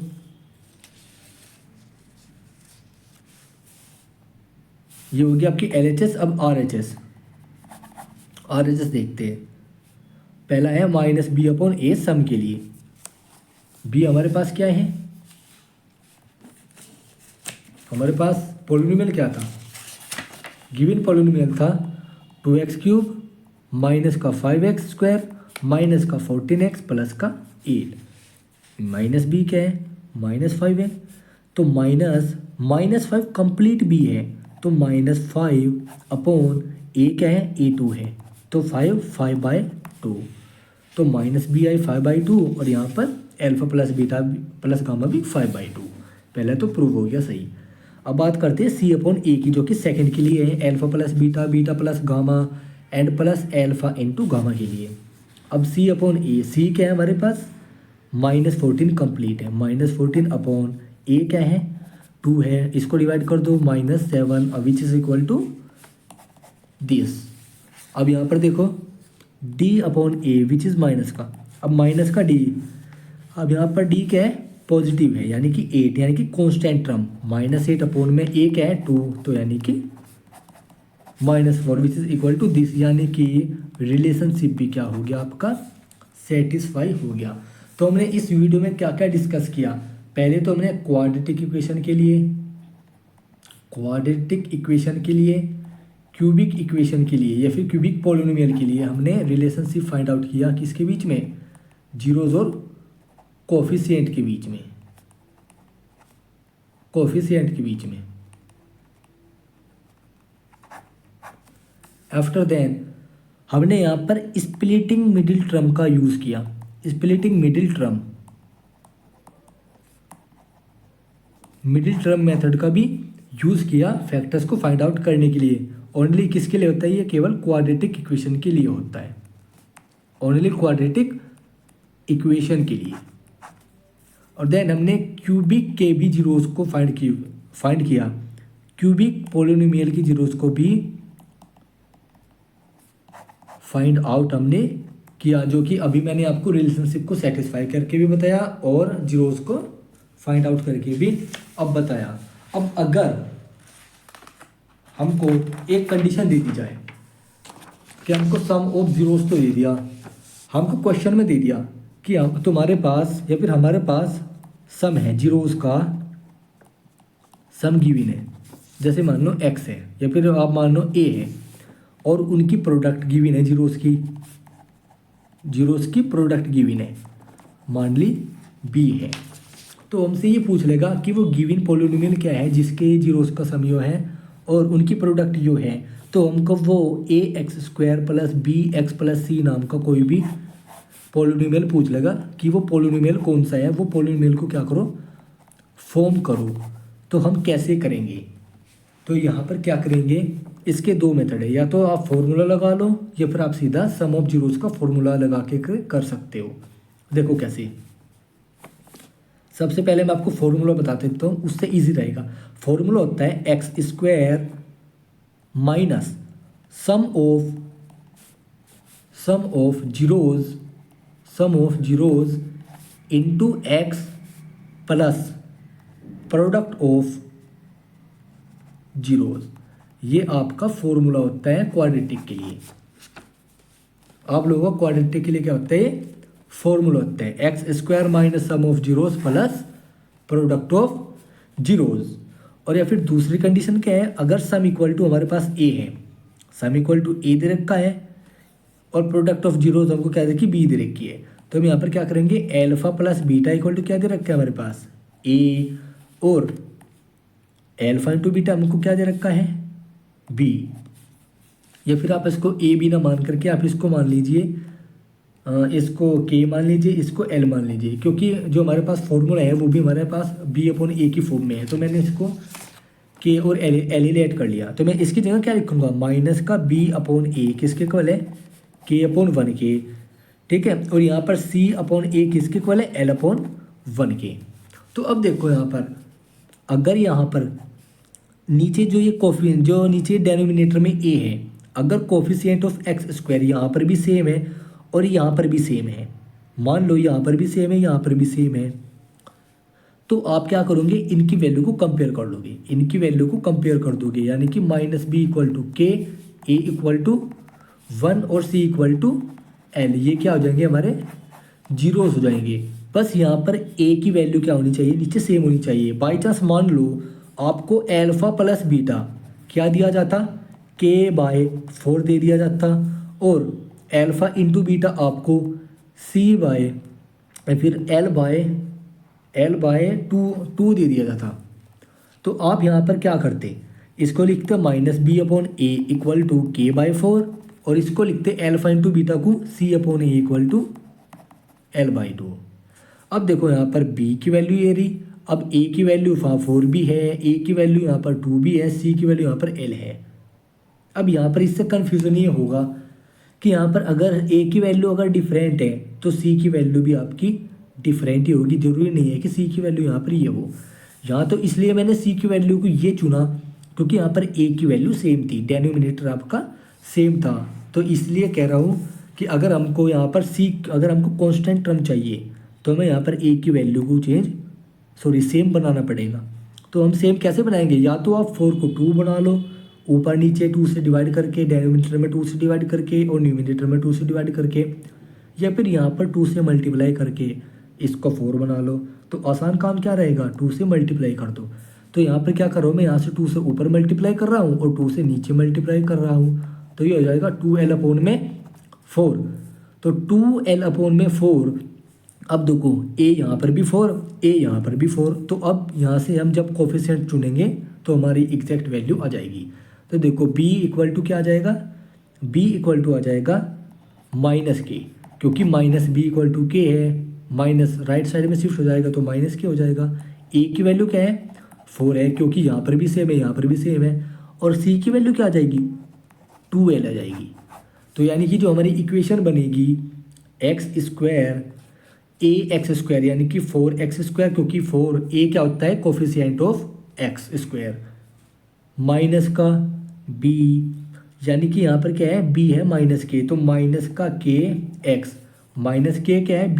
ये होगी आपकी LHS। अब RHS देखते हैं। पहला है -b/a सम के लिए। b हमारे पास क्या है, हमारे पास पॉलिनोमियल क्या था, गिवन पॉलिनोमियल था 2x³ माइनस का 5x² माइनस का 14x प्लस का 8। -b क्या है -5 है, तो -5 कंप्लीट b है, तो -5/a क्या है a2 है, तो 5/2। तो -b आई 5/2 और यहाँ पर alpha plus beta plus gamma भी 5/2। पहले तो प्रूव हो गया सही। अब बात करते हैं c/a की, जो कि सेकंड के लिए है, alpha plus beta beta plus gamma and plus alpha into gamma के लिए। अब c/a, c क्या है हमारे पास -14 कंप्लीट है, -14/a क्या है 2 है, इसको डिवाइड कर दो -7 which is equal to this. अब यहाँ पर देखो d/a विच इज माइनस का, अब माइनस का d, अब यहाँ पर d क्या है पॉजिटिव है यानी कि 8 यानी कि कांस्टेंट टर्म, -8 में a क्या है 2 तो यानी कि -4 which is equal to this, यानी कि रिलेशनशिप भी क्या हो गया आपका सेटिस्फाई हो गया। तो हमने इस वीडियो में क्या क्या डिस्कस किया, पहले तो हमने क्वाड्रेटिक इक्वेशन के लिए, क्यूबिक इक्वेशन के लिए या फिर क्यूबिक पॉलिनोमियल के लिए हमने रिलेशनशिप फाइंड आउट किया किसके बीच में, जीरोज और कोफिशिएंट के बीच में, आफ्टर देन हमने यहाँ पर स्प्लिटिंग मिडिल टर्म का यूज़ किया, स्प्लिटिंग मिडिल टर्म मेथड का भी यूज़ किया फैक्टर्स को फाइंड आउट करने के लिए। ओनली किसके लिए होता है ये, केवल क्वाड्रेटिक इक्वेशन के लिए होता है, ओनली क्वाड्रेटिक इक्वेशन के लिए। और देन हमने क्यूबिक के भी जीरोस को फाइंड किया, क्यूबिक पॉलिनोमियल की जीरोस को भी फाइंड आउट हमने किया, जो कि अभी मैंने आपको रिलेशनशिप को सेटिस्फाई करके भी बताया और जीरोस को फाइंड आउट करके भी अब बताया। अब अगर हमको एक कंडीशन दे दी जाए कि हमको सम ऑफ जीरोस तो दे दिया, हमको क्वेश्चन में दे दिया कि हम तुम्हारे पास या फिर हमारे पास सम है जीरोस का, सम गिवन है, जैसे मान लो x है या फिर आप मान लो a है और उनकी प्रोडक्ट गिवन है, जीरोस की प्रोडक्ट गिवन है, मान ली b है। तो हमसे ये पूछ लेगा कि वो गिवन पॉलिनोमियल क्या है जिसके जीरोस का सम यो है और उनकी प्रोडक्ट यो है। तो हमको वो ax² प्लस bx+c नाम का कोई भी पॉलिनोमियल पूछ लेगा कि वो पॉलिनोमियल कौन सा है, वो पॉलिनोमियल को क्या करो, फॉर्म करो। तो हम कैसे करेंगे, तो यहाँ पर क्या करेंगे, इसके दो मेथड है, या तो आप फॉर्मूला लगा लो या फिर आप सीधा सम ऑफ जीरोस का फॉर्मूला लगा के कर सकते हो। देखो कैसे, सबसे पहले मैं आपको फॉर्मूला बता देता हूँ, उससे इजी रहेगा। फॉर्मूला होता है x² minus sum of zeros into x plus product of zeros. ये आपका फॉर्मूला होता है क्वाड्रेटिक के लिए। आप लोगों का क्वाड्रेटिक के लिए क्या होता है, फॉर्मूला होता है x² minus sum of zeros plus product of zeros. और या फिर दूसरी कंडीशन क्या है, अगर सम इक्वल टू हमारे पास a है, सम इक्वल टू a दे रखा है और प्रोडक्ट ऑफ जीरोस हमको क्या दे रखी, b दे रखी है, तो हम यहाँ पर क्या करेंगे, alpha plus beta equal to क्या दे रखा है हमारे पास a, और एल्फा इंटू बीटा हमको क्या दे रखा है b। या फिर आप इसको a b ना मान करके आप इसको मान लीजिए, इसको k मान लीजिए, इसको l मान लीजिए, क्योंकि जो हमारे पास फॉर्मूला है वो भी हमारे पास b/a की फॉर्म में है, तो मैंने इसको k और l ऐड कर लिया। तो मैं इसकी जगह क्या लिखूंगा, माइनस का b/a किसके इक्वल है, k/1k, ठीक है। और यहाँ पर c/a किसके इक्वल है, l/1k। तो अब देखो यहाँ पर, अगर यहाँ पर नीचे जो ये कोफिशिएंट, जो नीचे डेनोमिनेटर में a है, अगर कोफिशिएंट ऑफ x² यहाँ पर भी सेम है और यहाँ पर भी सेम है, मान लो यहाँ पर भी सेम है, यहाँ पर भी सेम है, तो आप क्या करोगे, इनकी वैल्यू को कंपेयर कर लोगे, इनकी वैल्यू को कंपेयर कर दोगे, यानी कि -b=k, a=1 और c=l। ये क्या हो जाएंगे, हमारे जीरोस हो जाएंगे। बस यहाँ पर a की वैल्यू क्या होनी चाहिए, नीचे सेम होनी चाहिए। बाई चांस मान लो आपको एल्फा प्लस बीटा क्या दिया जाता, k/4 दे दिया जाता, और एल्फा इंटू बीटा आपको फिर l/2 दे दिया जाता। तो आप यहाँ पर क्या करते, इसको लिखते -b/a इक्वल टू k/4 और इसको लिखते एल्फा इंटू बीटा को c/a इक्वल टू l/2। अब देखो यहाँ पर b की वैल्यू ये रही, अब a की वैल्यू 4 भी है, a की वैल्यू यहाँ पर 2 भी है, c की वैल्यू यहाँ पर l है। अब यहाँ पर इससे कन्फ्यूज़न ये होगा कि यहाँ पर अगर a की वैल्यू अगर डिफरेंट है तो c की वैल्यू भी आपकी डिफरेंट ही होगी, ज़रूरी नहीं है कि c की वैल्यू यहाँ पर ये हो। यहाँ तो इसलिए मैंने c की वैल्यू को ये चुना क्योंकि यहाँ पर a की वैल्यू सेम थी, डेनोमिनेटर आपका सेम था, तो इसलिए कह रहा हूँ कि अगर हमको यहाँ पर अगर हमको कांस्टेंट टर्म चाहिए तो हमें यहाँ पर a की वैल्यू को सेम बनाना पड़ेगा। तो हम सेम कैसे बनाएंगे, या तो आप 4 को 2 बना लो, ऊपर नीचे 2 से डिवाइड करके, डेनोमिनेटर में 2 से डिवाइड करके और न्यूमिनेटर में 2 से डिवाइड करके, या फिर यहाँ पर 2 से मल्टीप्लाई करके इसको 4 बना लो। तो आसान काम क्या रहेगा, 2 से मल्टीप्लाई कर दो। तो यहाँ पर क्या करो, मैं यहाँ से 2 से ऊपर मल्टीप्लाई कर रहा हूँ और 2 से नीचे मल्टीप्लाई कर रहा हूँ, तो ये हो जाएगा 2l/4। तो 2l/4। अब देखो a यहाँ पर भी 4, a यहाँ पर भी 4, तो अब यहाँ से हम जब कोफिशिएंट चुनेंगे तो हमारी एग्जैक्ट वैल्यू आ जाएगी। तो देखो b इक्वल टू क्या आ जाएगा, b इक्वल टू आ जाएगा -k, क्योंकि -b इक्वल टू k है, माइनस राइट साइड में शिफ्ट हो जाएगा तो -k हो जाएगा। a की वैल्यू क्या है, 4 है, क्योंकि यहाँ पर भी सेम है, यहाँ पर भी सेम है, और c की वैल्यू क्या आ जाएगी, 2l आ जाएगी। तो यानी कि जो हमारी इक्वेशन बनेगी x² ax² यानी कि 4x², क्योंकि 4a क्या होता है, कोफिशिएंट ऑफ x², माइनस का b, यानी कि यहाँ पर क्या है, b है -k, तो माइनस का k x, -k क्या है, b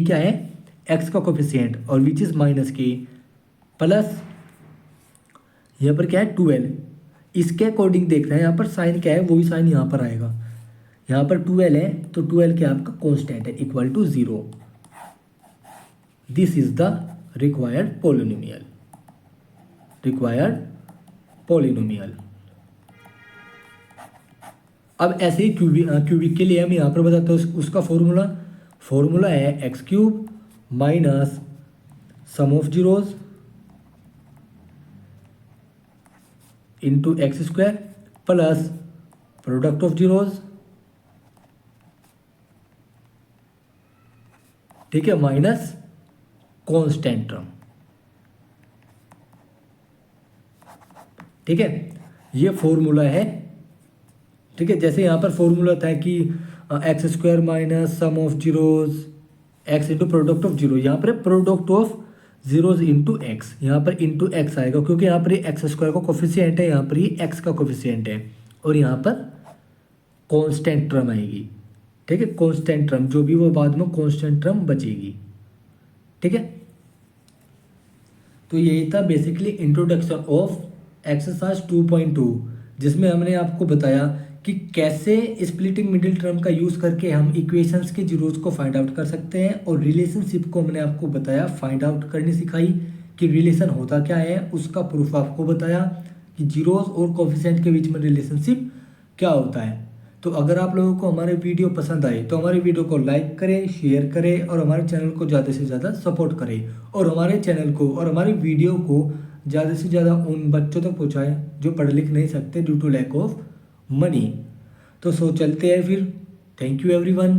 क्या है, x का कोफिशिएंट, और विच इज़ -k, प्लस यहाँ पर क्या है 12, इसके अकॉर्डिंग देखना है यहाँ पर साइन क्या है, वही साइन यहाँ पर आएगा। यहाँ पर 12 है तो 12 क्या आपका कांस्टेंट है equal to 0। This is the required polynomial. अब ऐसे ही क्यूबिक के लिए हम यहाँ पर बताते हैं उसका फॉर्मूला है x cube minus sum of zeros into x square plus product of zeros, ठीक है, माइनस कांस्टेंट टर्म, ठीक है, ये फॉर्मूला है। ठीक है, जैसे यहाँ पर फॉर्मूला था कि x square minus sum of zeros x into product of zero, यहाँ पर product of zeros into x, यहाँ पर इंटू एक्स आएगा क्योंकि यहाँ पर ये एक्स स्क्वायर का कोफिशिएंट है, यहाँ पर ये एक्स का कोफिशिएंट है, और यहाँ पर कांस्टेंट टर्म आएगी। ठीक है, कांस्टेंट टर्म जो भी वो बाद में कांस्टेंट टर्म बचेगी। ठीक है, तो यही था बेसिकली इंट्रोडक्शन ऑफ एक्सरसाइज 2.2, जिसमें हमने आपको बताया कि कैसे स्प्लिटिंग मिडिल टर्म का यूज़ करके हम इक्वेशंस के जीरोज को फाइंड आउट कर सकते हैं, और रिलेशनशिप को हमने आपको बताया, फाइंड आउट करनी सिखाई कि रिलेशन होता क्या है, उसका प्रूफ आपको बताया कि जीरोज और कोफिशिएंट के बीच में रिलेशनशिप क्या होता है। तो अगर आप लोगों को हमारे वीडियो पसंद आए तो हमारे वीडियो को लाइक करें, शेयर करें, और हमारे चैनल को ज़्यादा से ज़्यादा सपोर्ट करें, और हमारे चैनल को और हमारी वीडियो को ज़्यादा से ज़्यादा उन बच्चों तक पहुँचाएं जो पढ़ लिख नहीं सकते due to lack of money. तो चलते हैं फिर। Thank you everyone.